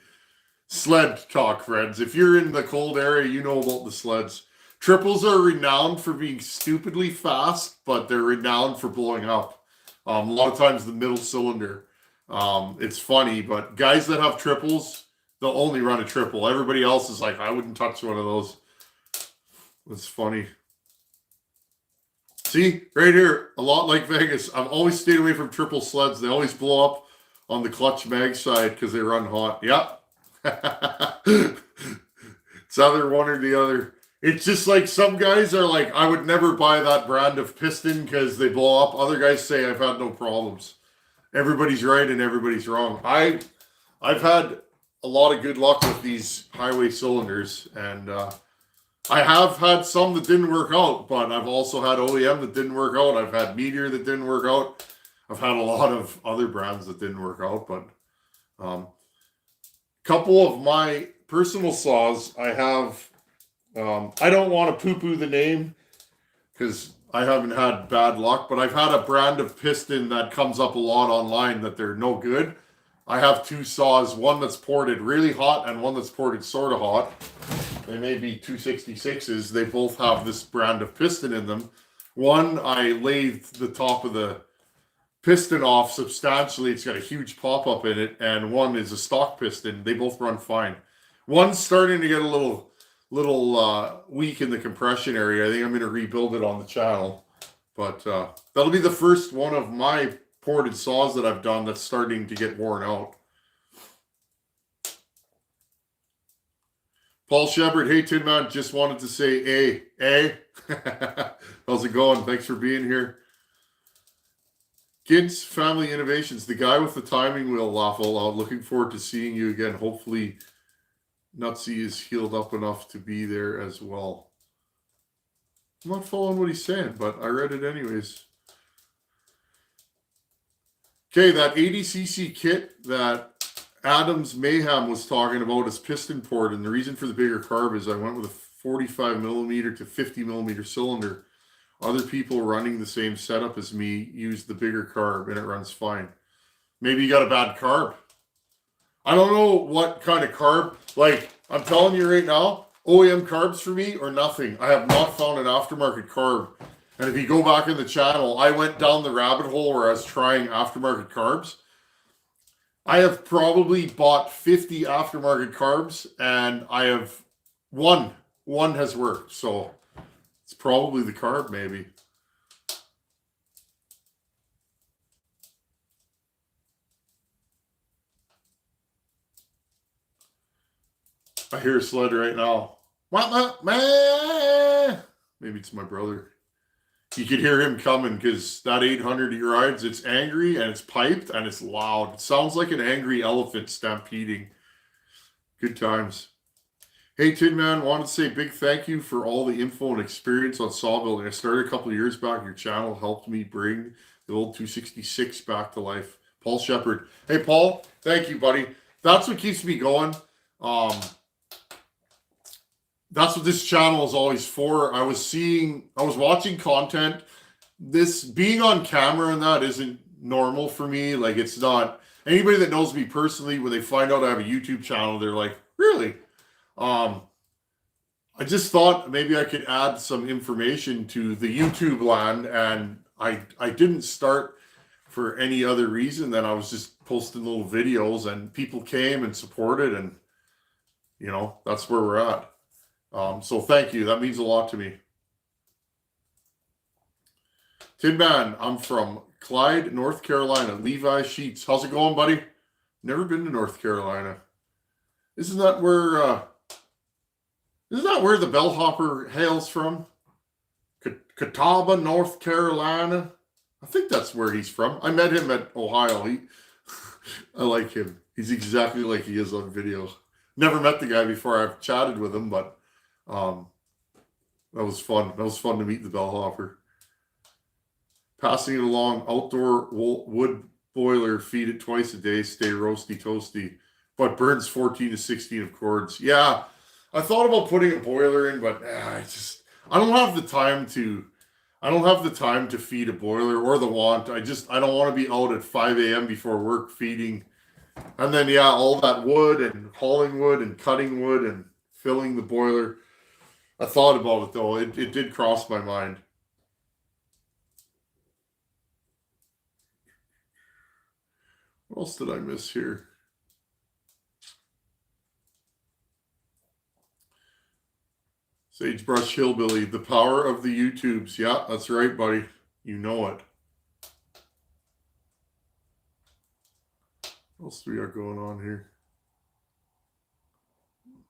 Sled talk, friends. If you're in the cold area, you know about the sleds. Triples are renowned for being stupidly fast, but they're renowned for blowing up. A lot of times the middle cylinder. It's funny, but guys that have triples, they'll only run a triple. Everybody else is like, I wouldn't touch one of those. That's funny. See, right here, a lot like Vegas. I've always stayed away from triple sleds. They always blow up on the clutch mag side because they run hot. Yeah. It's either one or the other. It's just like some guys are like, I would never buy that brand of piston because they blow up. Other guys say I've had no problems. Everybody's right and everybody's wrong. I've had a lot of good luck with these highway cylinders, and I have had some that didn't work out, but I've also had OEM that didn't work out. I've had Meteor that didn't work out. I've had a lot of other brands that didn't work out, but couple of my personal saws I have. I don't want to poo-poo the name because I haven't had bad luck, but I've had a brand of piston that comes up a lot online that they're no good. I have two saws, one that's ported really hot and one that's ported sort of hot. They may be 266s. They both have this brand of piston in them. One, I lathed the top of the piston off substantially. It's got a huge pop-up in it, and one is a stock piston. They both run fine. One's starting to get a little weak in the compression area. I think I'm going to rebuild it on the channel, but that'll be the first one of my ported saws that I've done that's starting to get worn out. Paul Shepard, hey Tinman, just wanted to say hey. How's it going? Thanks for being here. Kids Family Innovations, the guy with the timing wheel, laugh all out. Looking forward to seeing you again. Hopefully Nutsy is healed up enough to be there as well. I'm not following what he's saying, but I read it anyways. Okay, that 80cc kit that Adams Mayhem was talking about is piston port, and the reason for the bigger carb is I went with a 45 millimeter to 50 millimeter cylinder. Other people running the same setup as me use the bigger carb, and it runs fine. Maybe you got a bad carb. I don't know what kind of carb. Like, I'm telling you right now, OEM carbs for me or nothing. I have not found an aftermarket carb. And if you go back in the channel, I went down the rabbit hole where I was trying aftermarket carbs. I have probably bought 50 aftermarket carbs, and I have one has worked. So it's probably the carb, maybe. I hear a sled right now. What, man? Maybe it's my brother. You could hear him coming because that 800 he rides, it's angry and it's piped and it's loud. It sounds like an angry elephant stampeding. Good times. Hey, Tinman, wanted to say big thank you for all the info and experience on saw building. I started a couple of years back. Your channel helped me bring the old 266 back to life. Paul Shepard. Hey, Paul, thank you, buddy. That's what keeps me going. That's what this channel is always for. I was watching content. This being on camera and that isn't normal for me. Like, it's not. Anybody that knows me personally, when they find out I have a YouTube channel, they're like, really? I just thought maybe I could add some information to the YouTube land, and I didn't start for any other reason than I was just posting little videos, and people came and supported, and you know, that's where we're at. So thank you. That means a lot to me. Tinman, I'm from Clyde, North Carolina. Levi Sheets. How's it going, buddy? Never been to North Carolina. Isn't that where the bellhopper hails from? Catawba, North Carolina. I think that's where he's from. I met him at Ohio. I like him. He's exactly like he is on video. Never met the guy before. I've chatted with him, but that was fun. That was fun to meet the bellhopper. Passing it along, outdoor wood boiler, feed it twice a day, stay roasty toasty, but burns 14 to 16 of cords. Yeah, I thought about putting a boiler in, but I don't have the time to feed a boiler or the want. I don't want to be out at 5 a.m. before work feeding. And then, yeah, all that wood and hauling wood and cutting wood and filling the boiler. I thought about it, though. It did cross my mind. What else did I miss here? Sagebrush Hillbilly, the power of the YouTubes. Yeah, that's right, buddy. You know it. What else do we got going on here?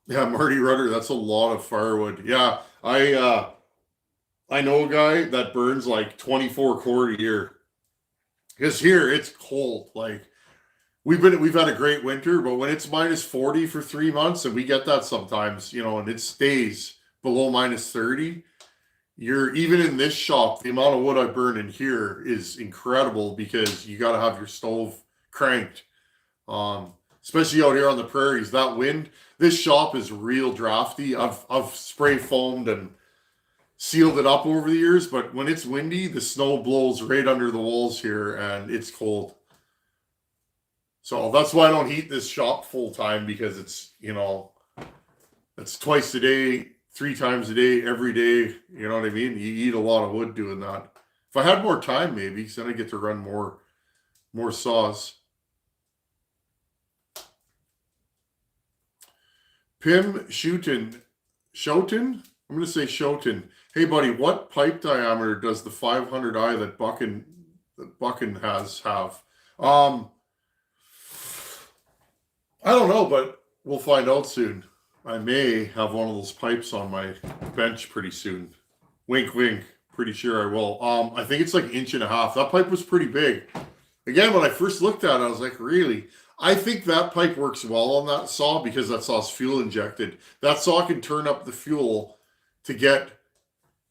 Yeah, Marty Rudder, that's a lot of firewood. Yeah, I know a guy that burns like 24 cord a year. Because here it's cold. Like, we've had a great winter, but when it's minus 40 for 3 months, and we get that sometimes, you know, and it stays. below minus 30, you're even in this shop, the amount of wood I burn in here is incredible because you got to have your stove cranked. Especially out here on the prairies, that wind, this shop is real drafty. I've spray foamed and sealed it up over the years, but when it's windy, the snow blows right under the walls here and it's cold. So that's why I don't heat this shop full time, because it's, you know, it's twice a day, 3 times a day, every day. You know what I mean? You eat a lot of wood doing that. If I had more time, maybe, because then I get to run more saws. Pim Shooten. I'm going to say Shoten. Hey, buddy, what pipe diameter does the 500i that Buchan has have? I don't know, but we'll find out soon. I may have one of those pipes on my bench pretty soon. Wink, wink. Pretty sure I will. I think it's like 1.5 inches. That pipe was pretty big. Again, when I first looked at it, I was like, really? I think that pipe works well on that saw because that saw's fuel injected. That saw can turn up the fuel to get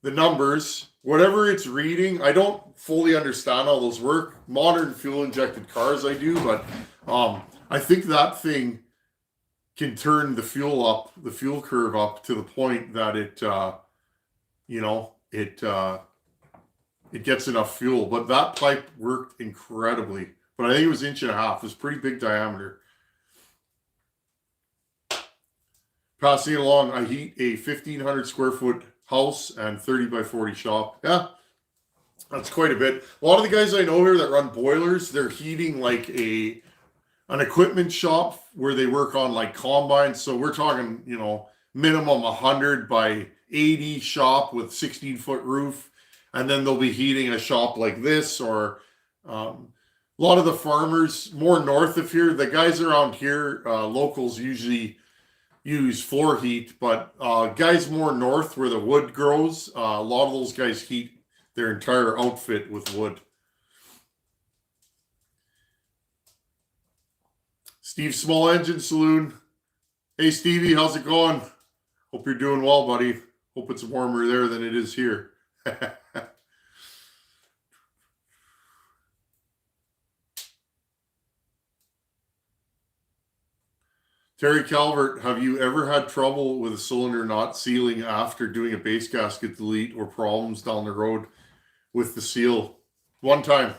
the numbers, whatever it's reading. I don't fully understand how those work. Modern fuel injected cars I do, but I think that thing can turn the fuel curve up to the point that it, it gets enough fuel. But that pipe worked incredibly. But I think it was 1.5 inches. It was pretty big diameter. Passing it along, I heat a 1,500 square foot house and 30 by 40 shop. Yeah, that's quite a bit. A lot of the guys I know here that run boilers, they're heating like an equipment shop where they work on like combines. So we're talking, you know, minimum 100 by 80 shop with 16-foot roof. And then they'll be heating a shop like this, or a lot of the farmers more north of here, the guys around here, locals usually use floor heat, but guys more north where the wood grows, a lot of those guys heat their entire outfit with wood. Steve Small Engine Saloon. Hey, Stevie, how's it going? Hope you're doing well, buddy. Hope it's warmer there than it is here. Terry Calvert, have you ever had trouble with a cylinder not sealing after doing a base gasket delete, or problems down the road with the seal? One time.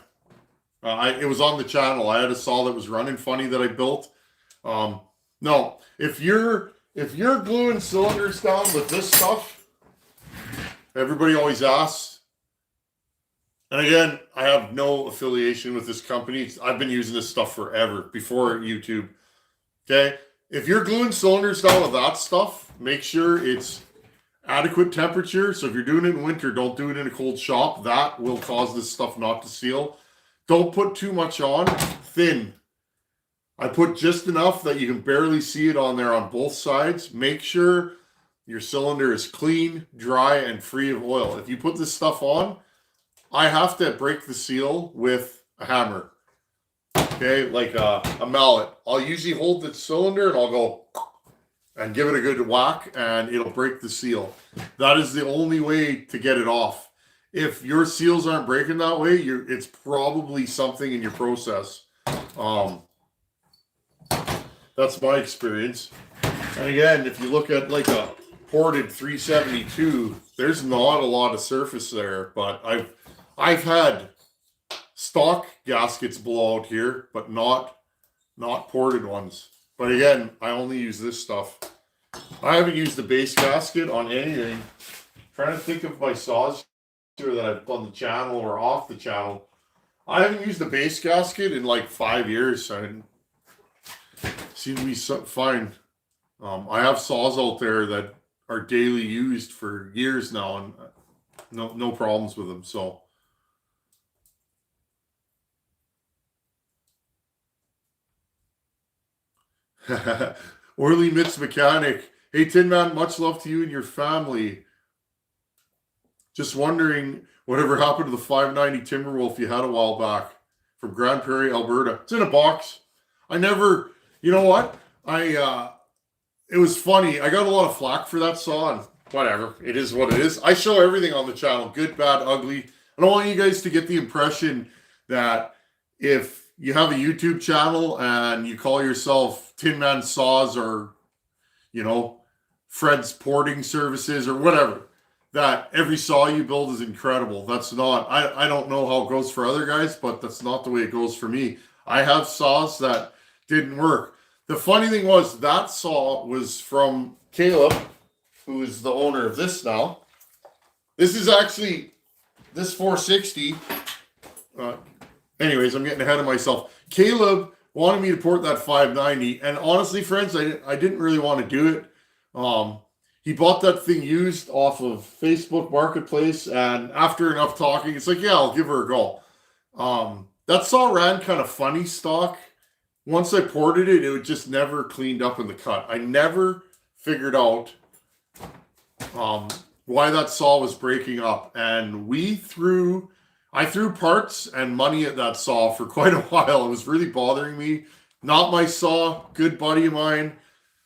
It was on the channel. I had a saw that was running funny that I built. No, if you're gluing cylinders down with this stuff, everybody always asks. And again, I have no affiliation with this company. I've been using this stuff forever, before YouTube. Okay? If you're gluing cylinders down with that stuff, make sure it's adequate temperature. So if you're doing it in winter, don't do it in a cold shop. That will cause this stuff not to seal. Don't put too much on. Thin. I put just enough that you can barely see it on there on both sides. Make sure your cylinder is clean, dry, and free of oil. If you put this stuff on, I have to break the seal with a hammer. Okay, like a mallet. I'll usually hold the cylinder and I'll go and give it a good whack and it'll break the seal. That is the only way to get it off. If your seals aren't breaking that way, it's probably something in your process. That's my experience. And again, if you look at like a ported 372, there's not a lot of surface there, but I've had stock gaskets blow out here, but not ported ones. But again, I only use this stuff. I haven't used a base gasket on anything. I'm trying to think of my saws here that I've on the channel or off the channel. I haven't used a base gasket in like 5 years. I seem to be fine. I have saws out there that are daily used for years now, and no problems with them. So. Orly Mitz Mechanic. Hey, Tinman, much love to you and your family. Just wondering whatever happened to the 590 Timberwolf you had a while back from Grand Prairie, Alberta. It's in a box. I never, you know what? It was funny. I got a lot of flack for that saw. And whatever. It is what it is. I show everything on the channel, good, bad, ugly. I don't want you guys to get the impression that if you have a YouTube channel and you call yourself Tinman Saws or, you know, Fred's Porting Services or whatever, that every saw you build is incredible. That's not, I don't know how it goes for other guys, but that's not the way it goes for me. I have saws that didn't work. The funny thing was that saw was from Caleb, who is the owner of this now. This is actually, this 460. Anyways, I'm getting ahead of myself. Caleb wanted me to port that 590. And honestly, friends, I didn't really want to do it. He bought that thing used off of Facebook Marketplace. And after enough talking, it's like, yeah, I'll give her a go. That saw ran kind of funny stock. Once I ported it, it just never cleaned up in the cut. I never figured out why that saw was breaking up. And I threw parts and money at that saw for quite a while. It was really bothering me. Not my saw, good buddy of mine.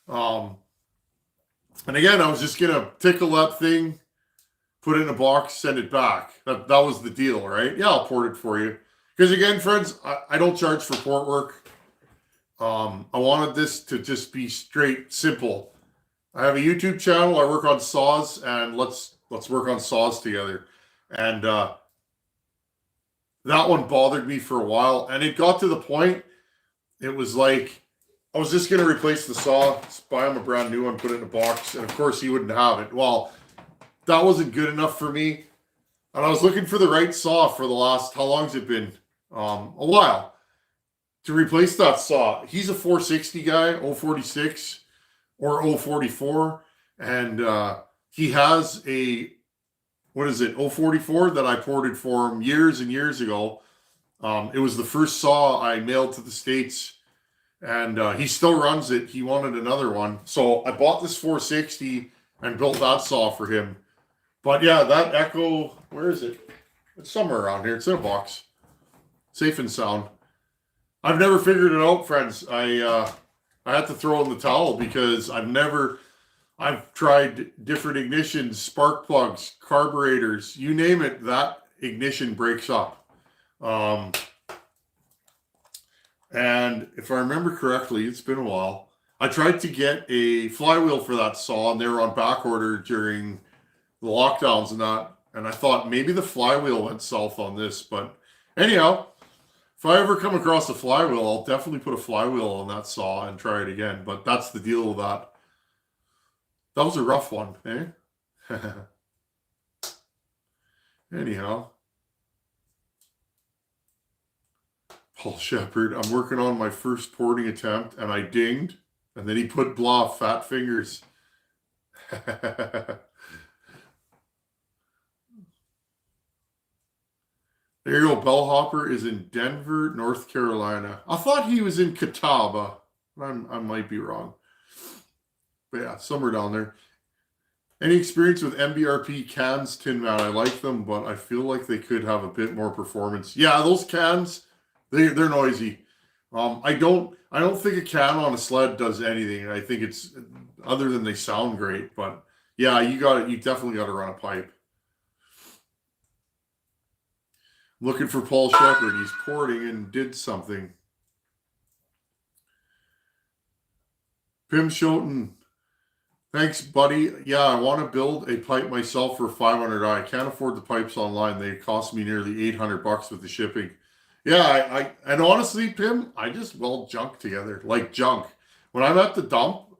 And again, I was just going to tickle that thing, put it in a box, send it back. That was the deal, right? Yeah, I'll port it for you. Because again, friends, I don't charge for port work. I wanted this to just be straight, simple. I have a YouTube channel. I work on saws, and let's work on saws together. And that one bothered me for a while, and it got to the point. It was like I was just gonna replace the saw, buy him a brand new one, put it in a box, and of course he wouldn't have it. Well, that wasn't good enough for me, and I was looking for the right saw for the last, how long's it been? A while. To replace that saw. He's a 460 guy, 046 or 044, and he has a, what is it, 044 that I ported for him years and years ago. It was the first saw I mailed to the States, and he still runs it. He wanted another one. So I bought this 460 and built that saw for him. But yeah, that Echo, where is it? It's somewhere around here. It's in a box. Safe and sound. I've never figured it out, friends. I had to throw in the towel because I've tried different ignitions, spark plugs, carburetors, you name it, that ignition breaks up. And if I remember correctly, it's been a while. I tried to get a flywheel for that saw, and they were on back order during the lockdowns and that. And I thought maybe the flywheel went south on this. But anyhow, if I ever come across a flywheel, I'll definitely put a flywheel on that saw and try it again. But that's the deal with that. That was a rough one, eh? Anyhow. Paul Shepard, I'm working on my first porting attempt, and I dinged. And then he put blah, fat fingers. There you go. Bellhopper is in Denver, North Carolina. I thought he was in Catawba. I might be wrong. But yeah, somewhere down there. Any experience with MBRP cans, Tinman? I like them, but I feel like they could have a bit more performance. Yeah, those cans, they're noisy. I don't think a can on a sled does anything. I think it's, other than they sound great. But yeah, you definitely got to run a pipe. Looking for Paul Shepard. He's porting and did something. Pim Schoten. Thanks, buddy. Yeah, I want to build a pipe myself for $500. I can't afford the pipes online. They cost me nearly $800 with the shipping. Yeah, and honestly, Pim, I just weld junk together, like junk. When I'm at the dump,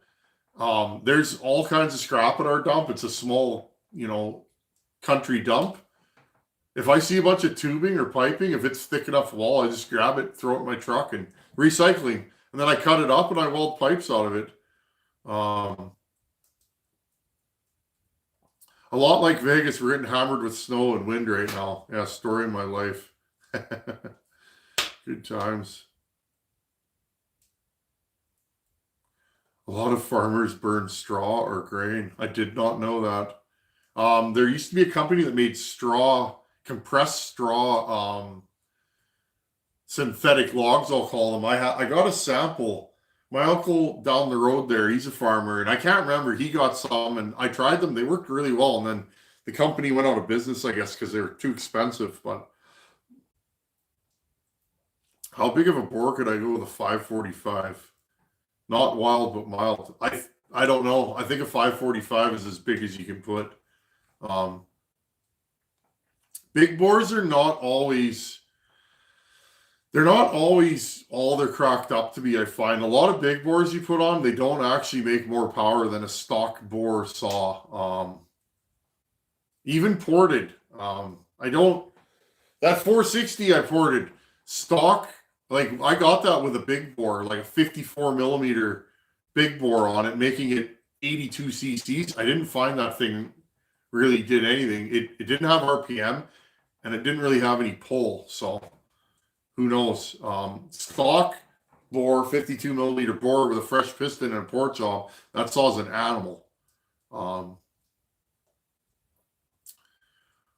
there's all kinds of scrap at our dump. It's a small, country dump. If I see a bunch of tubing or piping, if it's thick enough wall, I just grab it, throw it in my truck, and recycling. And then I cut it up and I weld pipes out of it. A lot like Vegas, we're getting hammered with snow and wind right now. Yeah, story of my life. Good times. A lot of farmers burn straw or grain. I did not know that. There used to be a company that made straw, compressed straw, synthetic logs, I'll call them. I got a sample My uncle down the road there, he's a farmer, and I can't remember. He got some, and I tried them. They worked really well, and then the company went out of business, I guess, because they were too expensive. But how big of a bore could I go with a 545? Not wild, but mild. I don't know. I think a 545 is as big as you can put. Big bores are not always. They're not always all they're cracked up to be, I find. A lot of big bores you put on, they don't actually make more power than a stock bore saw. Even ported. I don't... That 460 I ported, stock, like I got that with a big bore, like a 54 millimeter big bore on it, making it 82 cc's. I didn't find that thing really did anything. It didn't have RPM, and it didn't really have any pull, so... Who knows? Stock bore, 52 millimeter bore with a fresh piston and a port jaw. That saw's an animal. I'm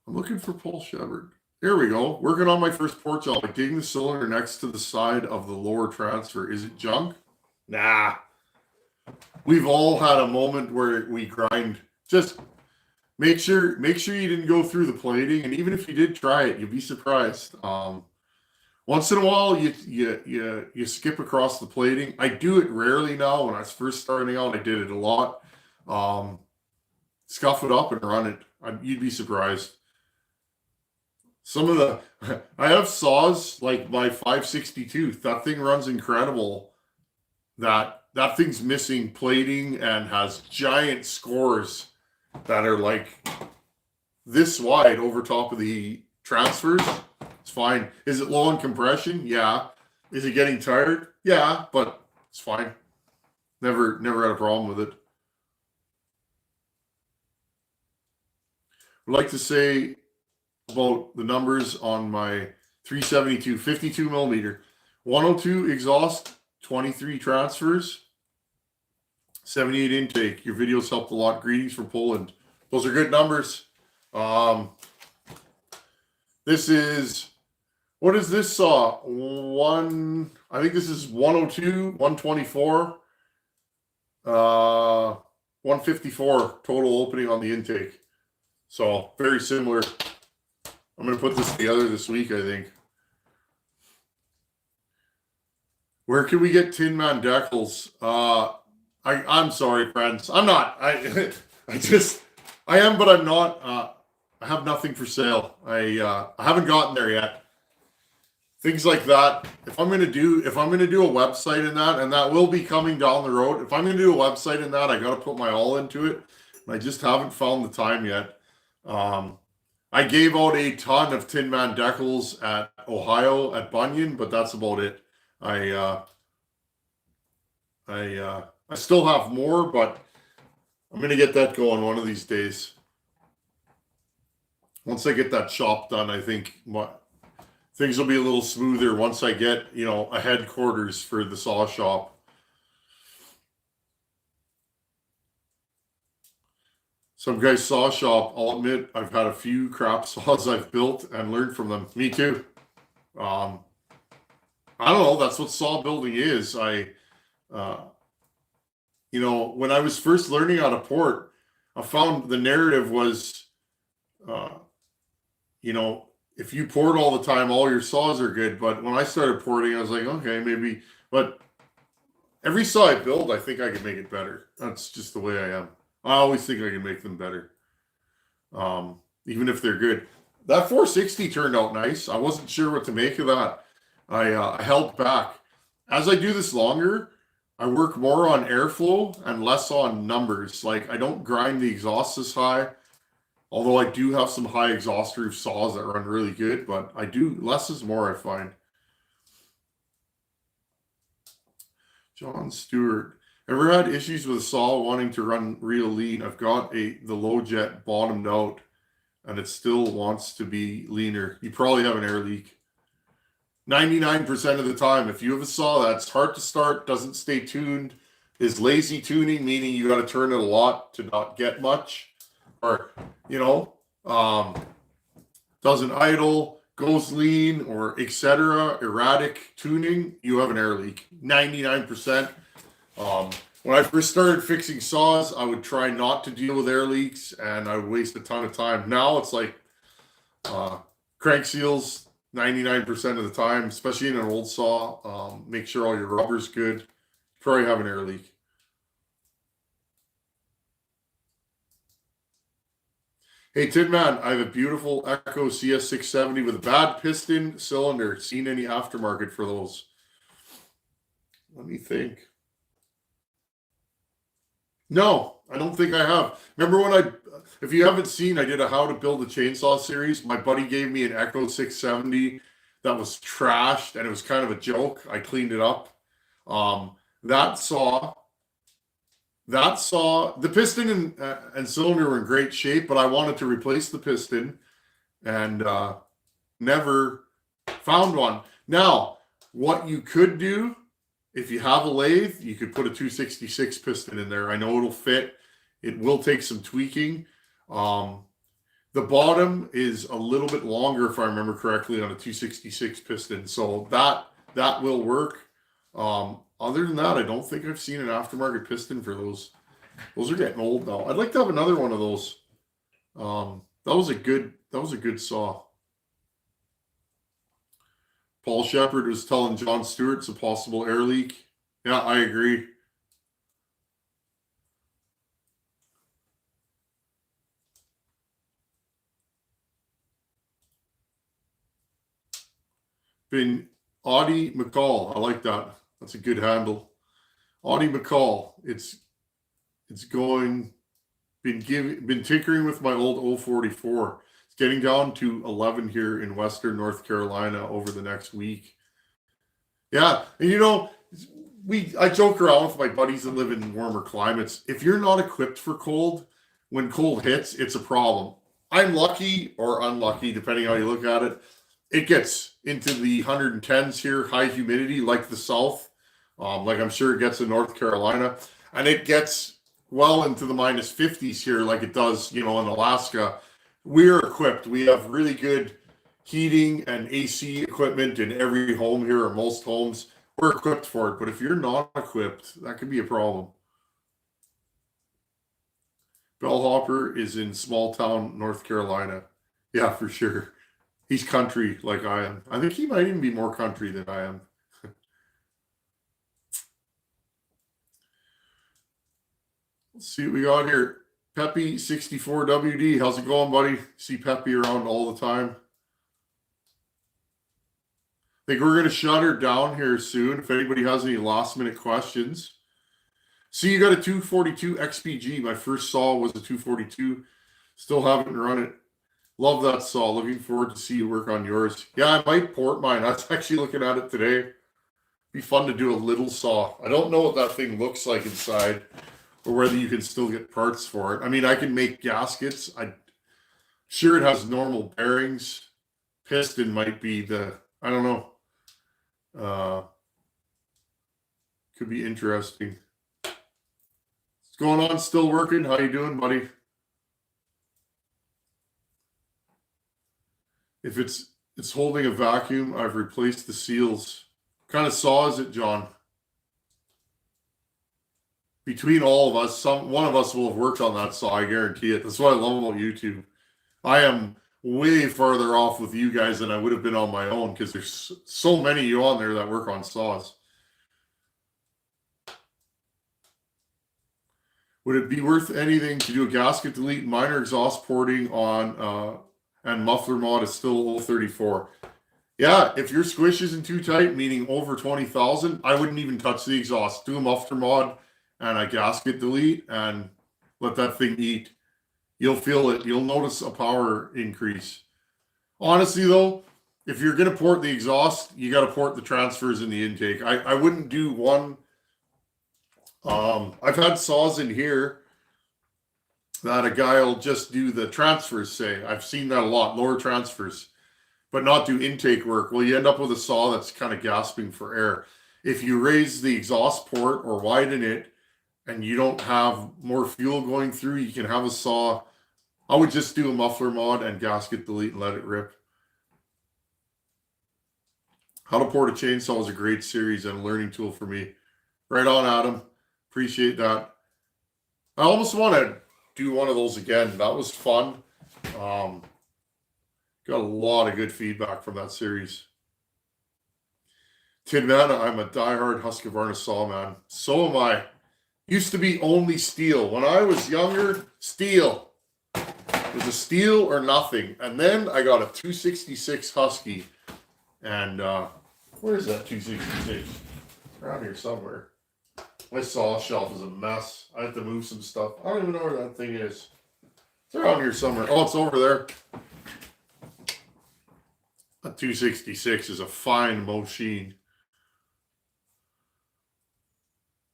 looking for Paul Shepard. Here we go. Working on my first port jaw by digging the cylinder next to the side of the lower transfer. Is it junk? Nah. We've all had a moment where we grind. Just make sure you didn't go through the plating, and even if you did try it, you'd be surprised. Once in a while, you skip across the plating. I do it rarely now. When I was first starting out, I did it a lot. Scuff it up and run it. You'd be surprised. Some of the... I have saws like my 562. That thing runs incredible. That thing's missing plating and has giant scores that are like this wide over top of the transfers. It's fine. Is it low on compression? Yeah. Is it getting tired? Yeah, but it's fine. Never had a problem with it. I'd like to say about the numbers on my 372 52 millimeter, 102 exhaust, 23 transfers, 78 intake. Your videos helped a lot. Greetings from Poland. Those are good numbers. This is... What is this saw? I think this is 102, 124, 154 total opening on the intake. So very similar. I'm going to put this together this week, I think. Where can we get Tinman decals? I'm sorry, friends. I'm not. I am, but I'm not. I have nothing for sale. I haven't gotten there yet. Things like that. If I'm gonna do a website in that, and that will be coming down the road. If I'm gonna do a website in that, I gotta put my all into it. And I just haven't found the time yet. I gave out a ton of Tinman decals at Ohio at Bunyan, but that's about it. I still have more, but I'm gonna get that going one of these days. Once I get that shop done, I think things will be a little smoother once I get, a headquarters for the saw shop. Some guy's saw shop, I'll admit, I've had a few crap saws I've built and learned from them. Me too. I don't know. That's what saw building is. When I was first learning how to port, I found the narrative was, if you port all the time, all your saws are good. But when I started porting, I was like, okay, maybe. But every saw I build, I think I can make it better. That's just the way I am. I always think I can make them better, even if they're good. That 460 turned out nice. I wasn't sure what to make of that. I held back. As I do this longer, I work more on airflow and less on numbers. Like, I don't grind the exhaust as high. Although I do have some high exhaust roof saws that run really good, but I do less is more, I find. John Stewart. Ever had issues with a saw wanting to run real lean? I've got the low jet bottomed out and it still wants to be leaner. You probably have an air leak. 99% of the time, if you have a saw that's hard to start, doesn't stay tuned, is lazy tuning, meaning you got to turn it a lot to not get much. Or, doesn't idle, goes lean, or etc., erratic tuning, you have an air leak. 99%. When I first started fixing saws, I would try not to deal with air leaks, and I would waste a ton of time. Now it's like crank seals 99% of the time, especially in an old saw. Make sure all your rubber's good. Probably have an air leak. Hey, Tinman, I have a beautiful Echo CS670 with a bad piston cylinder. Seen any aftermarket for those? Let me think. No, I don't think I have. Remember when if you haven't seen, I did a how to build a chainsaw series. My buddy gave me an Echo 670 that was trashed and it was kind of a joke. I cleaned it up. That saw, the piston and cylinder were in great shape, but I wanted to replace the piston and never found one. Now, what you could do, if you have a lathe, you could put a 266 piston in there. I know it'll fit. It will take some tweaking. The bottom is a little bit longer, if I remember correctly, on a 266 piston. So that will work. Other than that, I don't think I've seen an aftermarket piston for those. Those are getting old now. I'd like to have another one of those. That was a good saw. Paul Shepard was telling John Stewart it's a possible air leak. Yeah, I agree. Been Audie McCall. I like that. That's a good handle. Audie McCall. It's going. Been tinkering with my old 044. It's getting down to 11 here in Western North Carolina over the next week. Yeah, and you know, I joke around with my buddies that live in warmer climates. If you're not equipped for cold, when cold hits, it's a problem. I'm lucky or unlucky, depending how you look at it. It gets into the 110s here, high humidity, like the South, like I'm sure it gets in North Carolina, and it gets well into the minus 50s here, like it does, in Alaska. We're equipped. We have really good heating and AC equipment in every home here, or most homes. We're equipped for it. But if you're not equipped, that could be a problem. Bellhopper is in small town, North Carolina. Yeah, for sure. He's country like I am. I think he might even be more country than I am. Let's see what we got here. Peppy64WD. How's it going, buddy? See Peppy around all the time. I think we're going to shut her down here soon. If anybody has any last minute questions. See, you got a 242 XPG. My first saw was a 242. Still haven't run it. Love that saw. Looking forward to see you work on yours. Yeah, I might port mine. I was actually looking at it today. Be fun to do a little saw. I don't know what that thing looks like inside, or whether you can still get parts for it. I mean, I can make gaskets. I'm sure it has normal bearings. Piston might be I don't know. Could be interesting. What's going on? Still working? How you doing, buddy? If it's holding a vacuum, I've replaced the seals. What kind of saw is it, John? Between all of us, one of us will have worked on that saw, I guarantee it. That's what I love about YouTube. I am way farther off with you guys than I would have been on my own, because there's so many of you on there that work on saws. Would it be worth anything to do a gasket delete, minor exhaust porting on and muffler mod is still 034? Yeah, if your squish isn't too tight, meaning over 20,000, I wouldn't even touch the exhaust. Do a muffler mod and a gasket delete and let that thing eat. You'll feel it. You'll notice a power increase. Honestly, though, if you're going to port the exhaust, you got to port the transfers in the intake. I wouldn't do one. I've had saws in here that a guy will just do the transfers, say. I've seen that a lot, lower transfers, but not do intake work. Well, you end up with a saw that's kind of gasping for air. If you raise the exhaust port or widen it and you don't have more fuel going through, you can have a saw. I would just do a muffler mod and gasket delete and let it rip. How to port a chainsaw is a great series and a learning tool for me. Right on, Adam. Appreciate that. I almost want to do one of those again. That was fun. Got a lot of good feedback from that series. Tinman, I'm a diehard Husqvarna saw man. So am I. Used to be only steel. When I was younger, steel. It was a steel or nothing. And then I got a 266 Husky. And where's that 266? It's around here somewhere. My saw shelf is a mess. I have to move some stuff. I don't even know where that thing is. It's around here somewhere. Oh, it's over there. A 266 is a fine machine.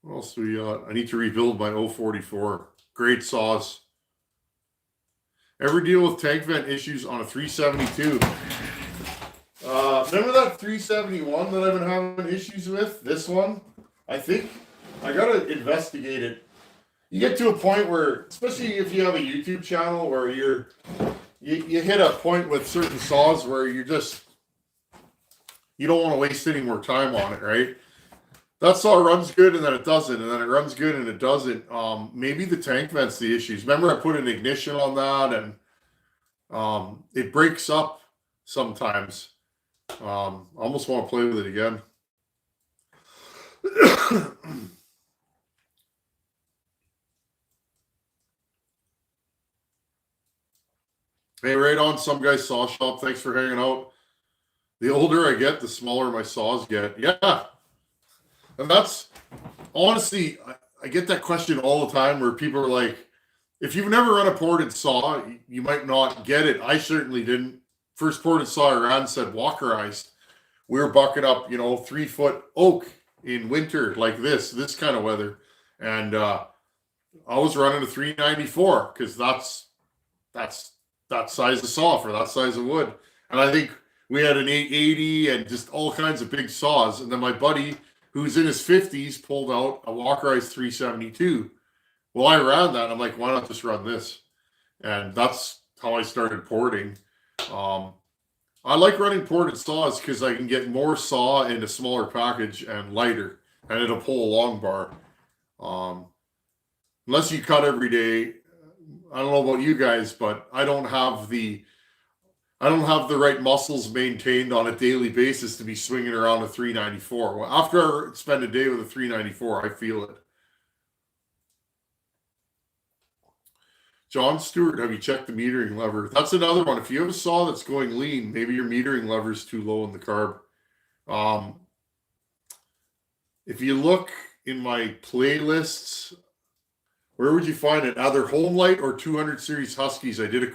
What else do we got? I need to rebuild my 044. Great saws. Ever deal with tank vent issues on a 372? Remember that 371 that I've been having issues with? This one? I think I gotta investigate it. You get to a point where, especially if you have a YouTube channel where you hit a point with certain saws where you don't want to waste any more time on it, right? That saw runs good and then it doesn't, and then it runs good and it doesn't. Maybe the tank vent's the issues. Remember, I put an ignition on that, and it breaks up sometimes. I almost want to play with it again. Hey, right on, some guy's saw shop. Thanks for hanging out. The older I get, the smaller my saws get. Yeah. And that's, honestly, I get that question all the time where people are like, if you've never run a ported saw, you might not get it. I certainly didn't. First ported saw I ran said Walkerized. We were bucking up, 3-foot oak in winter like this kind of weather. And I was running a 394 because that's that size of saw for that size of wood. And I think we had an 880 and just all kinds of big saws. And then my buddy, who's in his 50s, pulled out a Walkerized 372. Well, I ran that. I'm like, why not just run this? And that's how I started porting. I like running ported saws because I can get more saw in a smaller package and lighter, and it'll pull a long bar. Unless you cut every day, I don't know about you guys, but I don't have the right muscles maintained on a daily basis to be swinging around a 394. Well, after I spend a day with a 394, I feel it. John Stewart, have you checked the metering lever? That's another one. If you have a saw that's going lean, maybe your metering lever is too low in the carb. If you look in my playlists, where would you find it? Either Home Light or 200 Series Huskies. I did a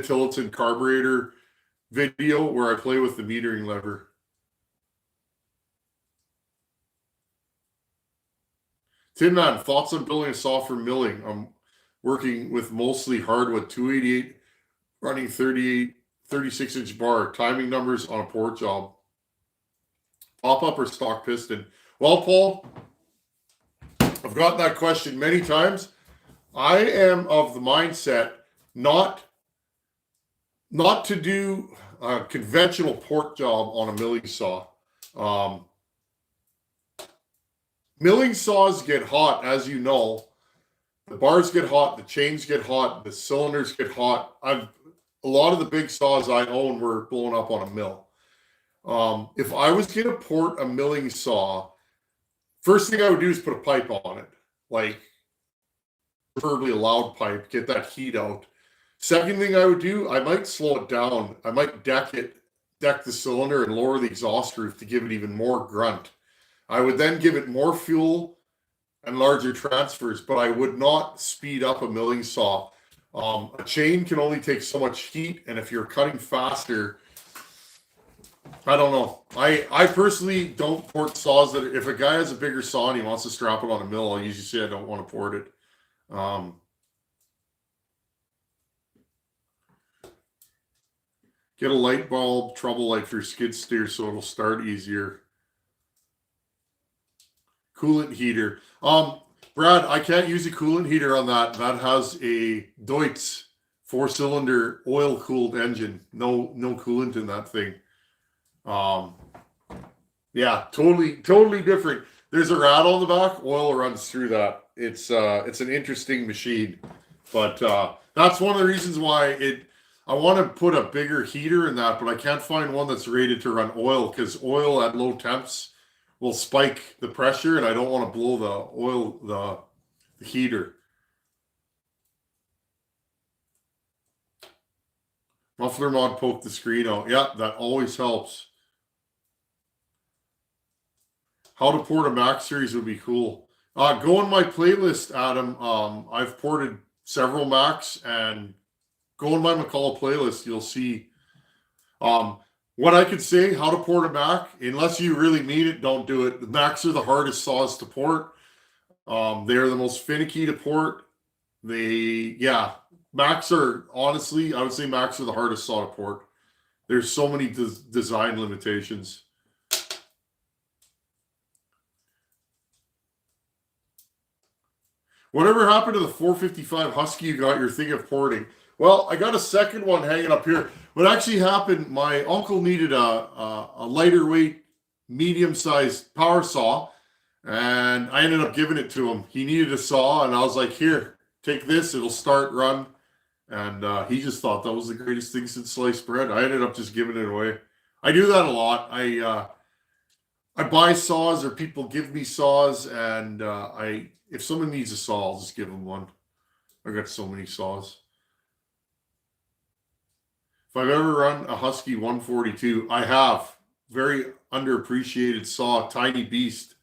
Tillotson carburetor video where I play with the metering lever. Tinman, thoughts on building a saw for milling? I'm working with mostly hardwood, 288, running 36-inch bar. Timing numbers on a port job. Pop-up or stock piston? Well, Paul, I've gotten that question many times. I am of the mindset not to do a conventional port job on a milling saw. Milling saws get hot, as you know. The bars get hot, the chains get hot, the cylinders get hot. A lot of the big saws I own were blown up on a mill. If I was going to port a milling saw, first thing I would do is put a pipe on it, like preferably a loud pipe, get that heat out. Second thing I would do, I might slow it down. I might deck the cylinder and lower the exhaust roof to give it even more grunt. I would then give it more fuel and larger transfers, but I would not speed up a milling saw. A chain can only take so much heat, and if you're cutting faster, I don't know. I personally don't port saws that, if a guy has a bigger saw and he wants to strap it on a mill, I'll usually say I don't want to port it. Get a light bulb trouble light for skid steer so it'll start easier. Coolant heater. Brad, I can't use a coolant heater on that. That has a Deutz 4-cylinder oil-cooled engine. No coolant in that thing. Yeah, totally different. there's a rattle in the back, oil runs through that. It's an interesting machine, but that's one of the reasons why I want to put a bigger heater in that, but I can't find one that's rated to run oil because oil at low temps will spike the pressure, and I don't want to blow the oil the heater. Muffler mod poke the screen out. Yeah, that always helps. How to port a Mac series would be cool. Go on my playlist, Adam. I've ported several Macs, and go on my McCall playlist. You'll see what I could say. How to port a Mac. Unless you really need it, don't do it. The Macs are the hardest saws to port. They're the most finicky to port. Macs are, honestly, I would say Macs are the hardest saw to port. There's so many design limitations. Whatever happened to the 455 Husky you got your thing of porting? Well, I got a second one hanging up here. What actually happened, my uncle needed a lighter weight, medium-sized power saw, and I ended up giving it to him. He needed a saw, and I was like, here, take this. It'll start, run. And he just thought that was the greatest thing since sliced bread. I ended up just giving it away. I do that a lot. I buy saws or people give me saws, and if someone needs a saw, I'll just give them one. I got so many saws. If I've ever run a Husky 142, I have. Very underappreciated saw, tiny beast.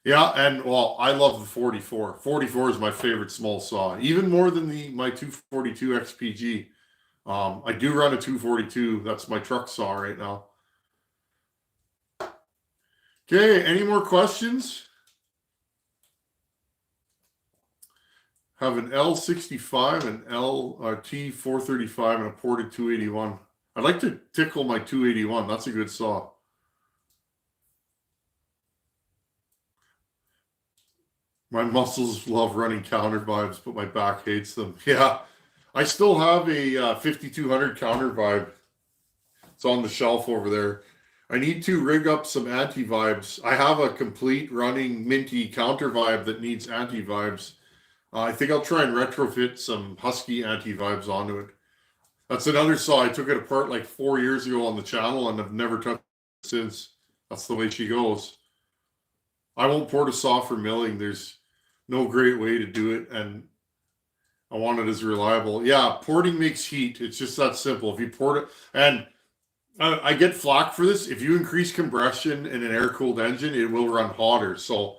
Yeah, and well, I love the 44. 44 is my favorite small saw, even more than my 242 XPG. I do run a 242. That's my truck saw right now. Okay, any more questions? Have an L65, an T435, and a ported 281. I'd like to tickle my 281. That's a good saw. My muscles love running counter vibes, but my back hates them. Yeah, I still have a 5200 counter vibe. It's on the shelf over there. I need to rig up some anti-vibes. I have a complete running minty counter vibe that needs anti-vibes. I think I'll try and retrofit some Husky anti-vibes onto it. That's another saw. I took it apart like 4 years ago on the channel, and I've never touched it since. That's the way she goes. I won't port a saw for milling. There's no great way to do it, and I want it as reliable. Yeah, porting makes heat. It's just that simple. If you port it, and I get flack for this. If you increase compression in an air-cooled engine, it will run hotter. So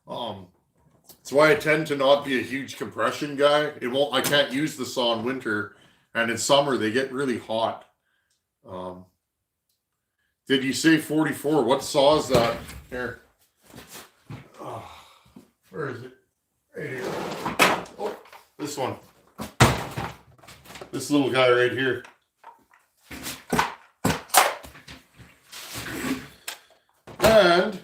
that's why I tend to not be a huge compression guy. I can't use the saw in winter, and in summer they get really hot. Did you say 44? What saw is that? Here. Oh, where is it? Right here. Oh, this one. This little guy right here. And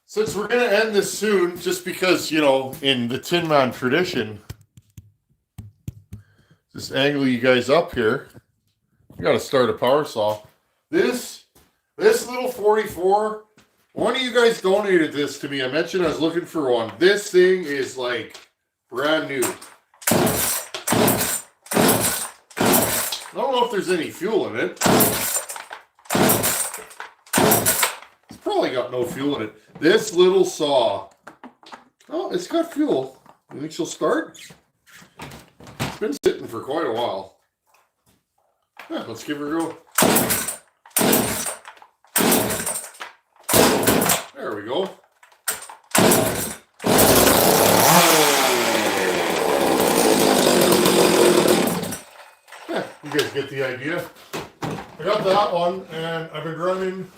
since we're going to end this soon, just because, in the Tinman tradition, just angle you guys up here. You got to start a power saw. This little 44, one of you guys donated this to me. I mentioned I was looking for one. This thing is like brand new. I don't know if there's any fuel in it. It's probably got no fuel in it. This little saw. Oh, it's got fuel. You think she'll start? It's been sitting for quite a while. Yeah, let's give her a go. There we go. Yeah, you guys get the idea. I got that one, and I've been running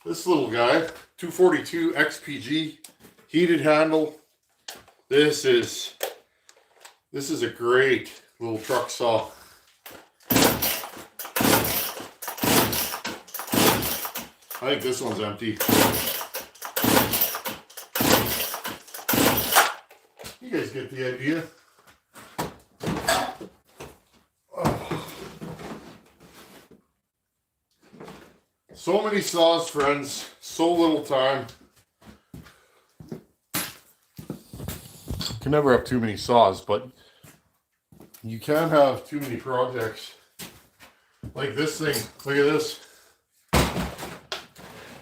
this little guy, 242 XPG, heated handle. This is a great little truck saw. I think this one's empty. You guys get the idea. Oh. So many saws, friends. So little time. can never have too many saws, but you can't have too many projects. Like this thing. Look at this.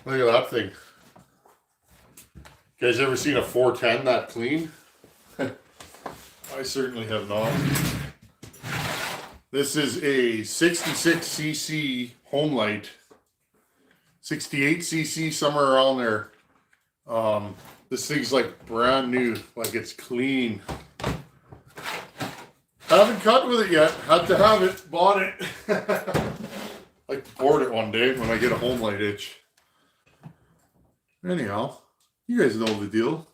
Look at that thing. You guys ever seen a 410 that clean? I certainly have not. This is a 66cc home light. 68cc, somewhere around there. This thing's like brand new, like it's clean. Haven't cut with it yet. Had to have it. Bought it. Like to board it one day when I get a home light itch. Anyhow, you guys know the deal.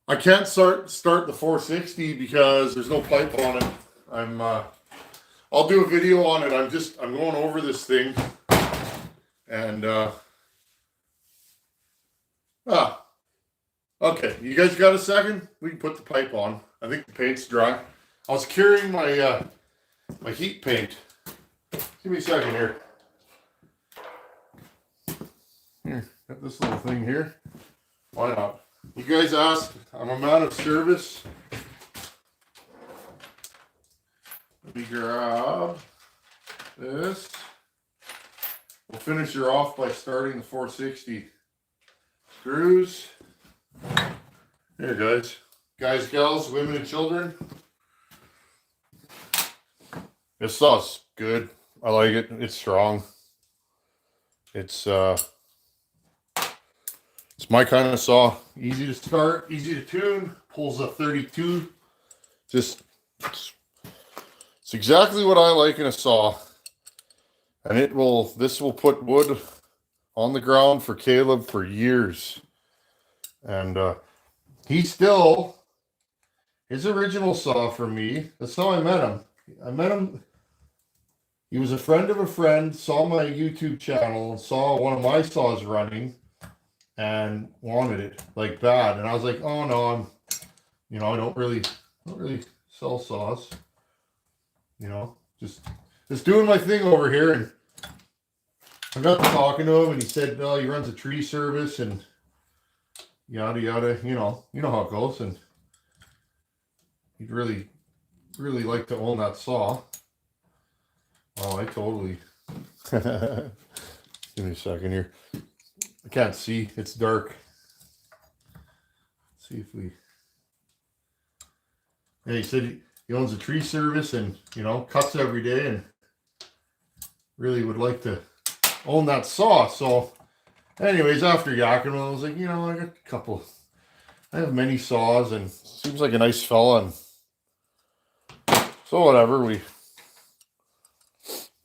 I can't start the 460 because there's no pipe on it. I'll do a video on it. I'm going over this thing, and okay. You guys got a second? We can put the pipe on. I think the paint's dry. I was carrying my my heat paint. Give me a second here. Here, got this little thing here. Why not? You guys asked. I'm a man of service. Let me grab this. We'll finish her off by starting the 460. Screws. Here, guys. Guys, gals, women, and children. This saw's good. I like it. It's strong. It's my kind of saw. Easy to start, easy to tune. Pulls a 32. It's exactly what I like in a saw. And this will put wood on the ground for Caleb for years. And his original saw for me, that's how I met him. He was a friend of a friend, saw my YouTube channel, and saw one of my saws running, and wanted it like bad. And I was like, oh no, I don't really sell saws. Just doing my thing over here. And I got to talking to him, and he said, oh, he runs a tree service and yada yada. You know how it goes, and he'd really like to own that saw. Oh, I totally. Give me a second here. I can't see. It's dark. Let's see if we. Yeah, he said he owns a tree service and cuts every day, and really would like to own that saw. So, anyways, after yakking, I was like, I got a couple. I have many saws, and seems like a nice fella, and so whatever, we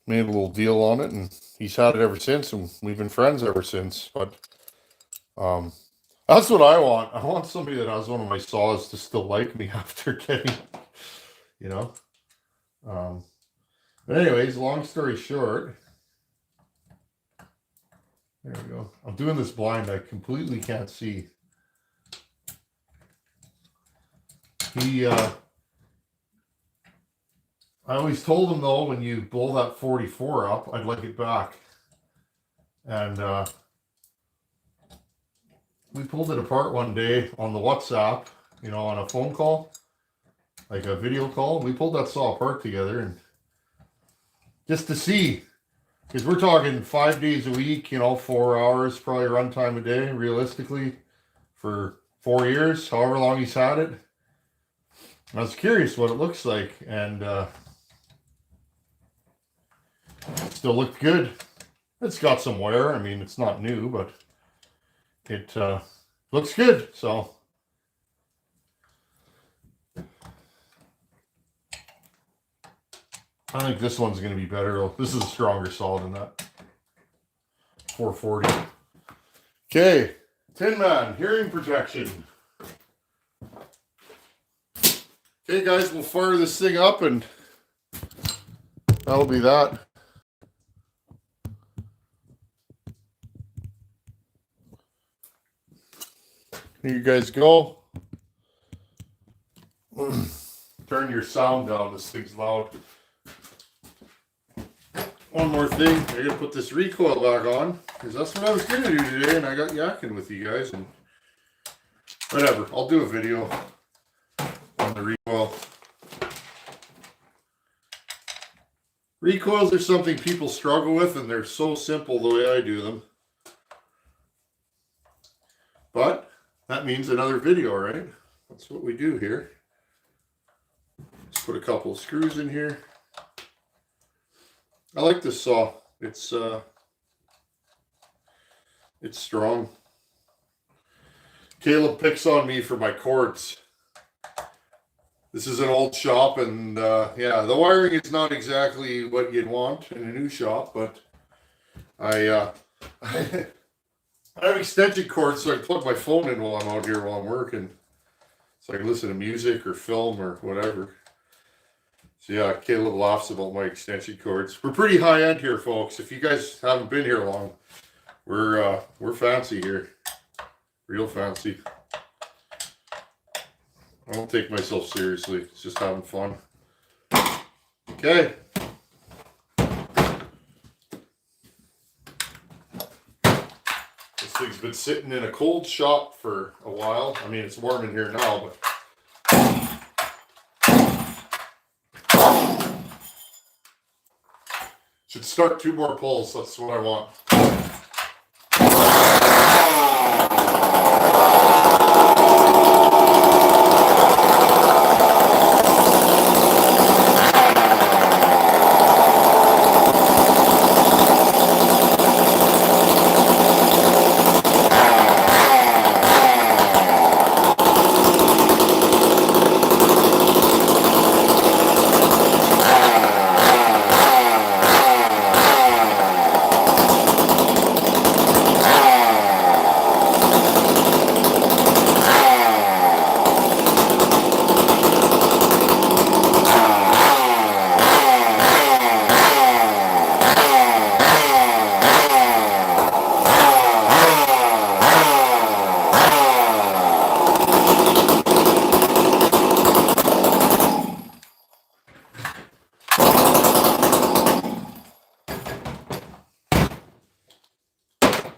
made a little deal on it, and he's had it ever since, and we've been friends ever since. But that's what I want. I want somebody that has one of my saws to still like me after getting, But anyways, long story short, there we go. I'm doing this blind. I completely can't see. I always told him, though, when you blow that 44 up, I'd like it back. And we pulled it apart one day on the WhatsApp, on a phone call, like a video call. We pulled that saw apart together, and just to see, because we're talking 5 days a week, 4 hours, probably runtime a day, realistically, for 4 years, however long he's had it. I was curious what it looks like, and it still looked good. It's got some wear. I mean, it's not new, but it looks good. So I think this one's going to be better. This is a stronger saw than that 440. Okay, Tinman, hearing protection. Okay, guys, we'll fire this thing up, and that'll be that. Here you guys go. Turn your sound down. This thing's loud. One more thing. I gotta put this recoil back on, because that's what I was gonna do today, and I got yakking with you guys, and whatever. I'll do a video. on the recoil. Recoils are something people struggle with, and they're so simple the way I do them. But that means another video, right? That's what we do here. Let's put a couple of screws in here. I like this saw. It's strong. Caleb picks on me for my cords. This is an old shop, and yeah, the wiring is not exactly what you'd want in a new shop, but I have extension cords, so I plug my phone in while I'm out here while I'm working, so I can listen to music or film or whatever. So yeah, Caleb laughs about my extension cords. We're pretty high end here, folks. If you guys haven't been here long, we're fancy here, real fancy. I don't take myself seriously. It's just having fun. Okay. This thing's been sitting in a cold shop for a while. I mean, it's warm in here now, but should start 2 more pulls. That's what I want.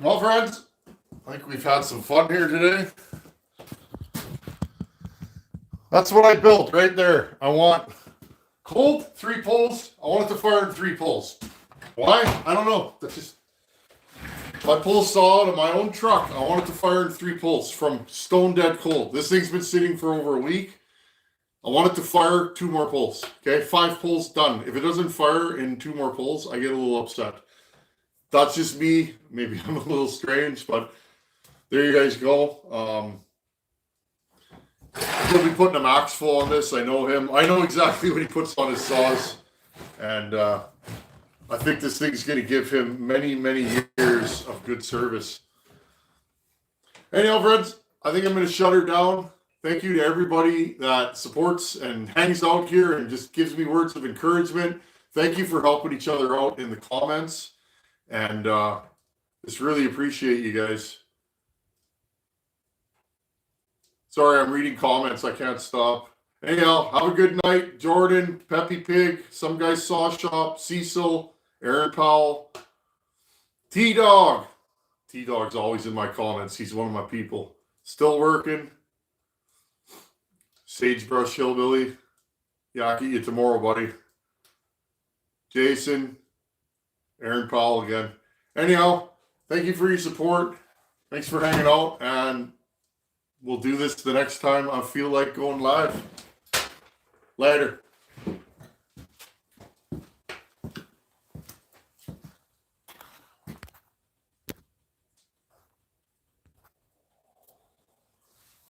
Well, friends, I think we've had some fun here today. That's what I built right there. I want cold 3 pulls. I want it to fire in 3 pulls. Why? I don't know. That's just, if I pull a saw out of my own truck, I want it to fire in 3 pulls from stone dead cold. This thing's been sitting for over a week. I want it to fire 2 more pulls. Okay, 5 pulls done. If it doesn't fire in 2 more pulls, I get a little upset. That's just me. Maybe I'm a little strange, but there you guys go. He'll be putting a max full on this. I know him. I know exactly what he puts on his saws. And I think this thing's going to give him many, many years of good service. Anyhow, friends, I think I'm going to shut her down. Thank you to everybody that supports and hangs out here and just gives me words of encouragement. Thank you for helping each other out in the comments. And just really appreciate you guys. Sorry, I'm reading comments. I can't stop. Anyhow, have a good night. Jordan, Peppy Pig, Some Guy Saw Shop, Cecil, Aaron Powell, T-Dog. T-Dog's always in my comments. He's one of my people. Still working. Sagebrush Hillbilly. Yeah, I'll get you tomorrow, buddy. Jason. Aaron Powell again. Anyhow, thank you for your support. Thanks for hanging out, and we'll do this the next time I feel like going live. Later.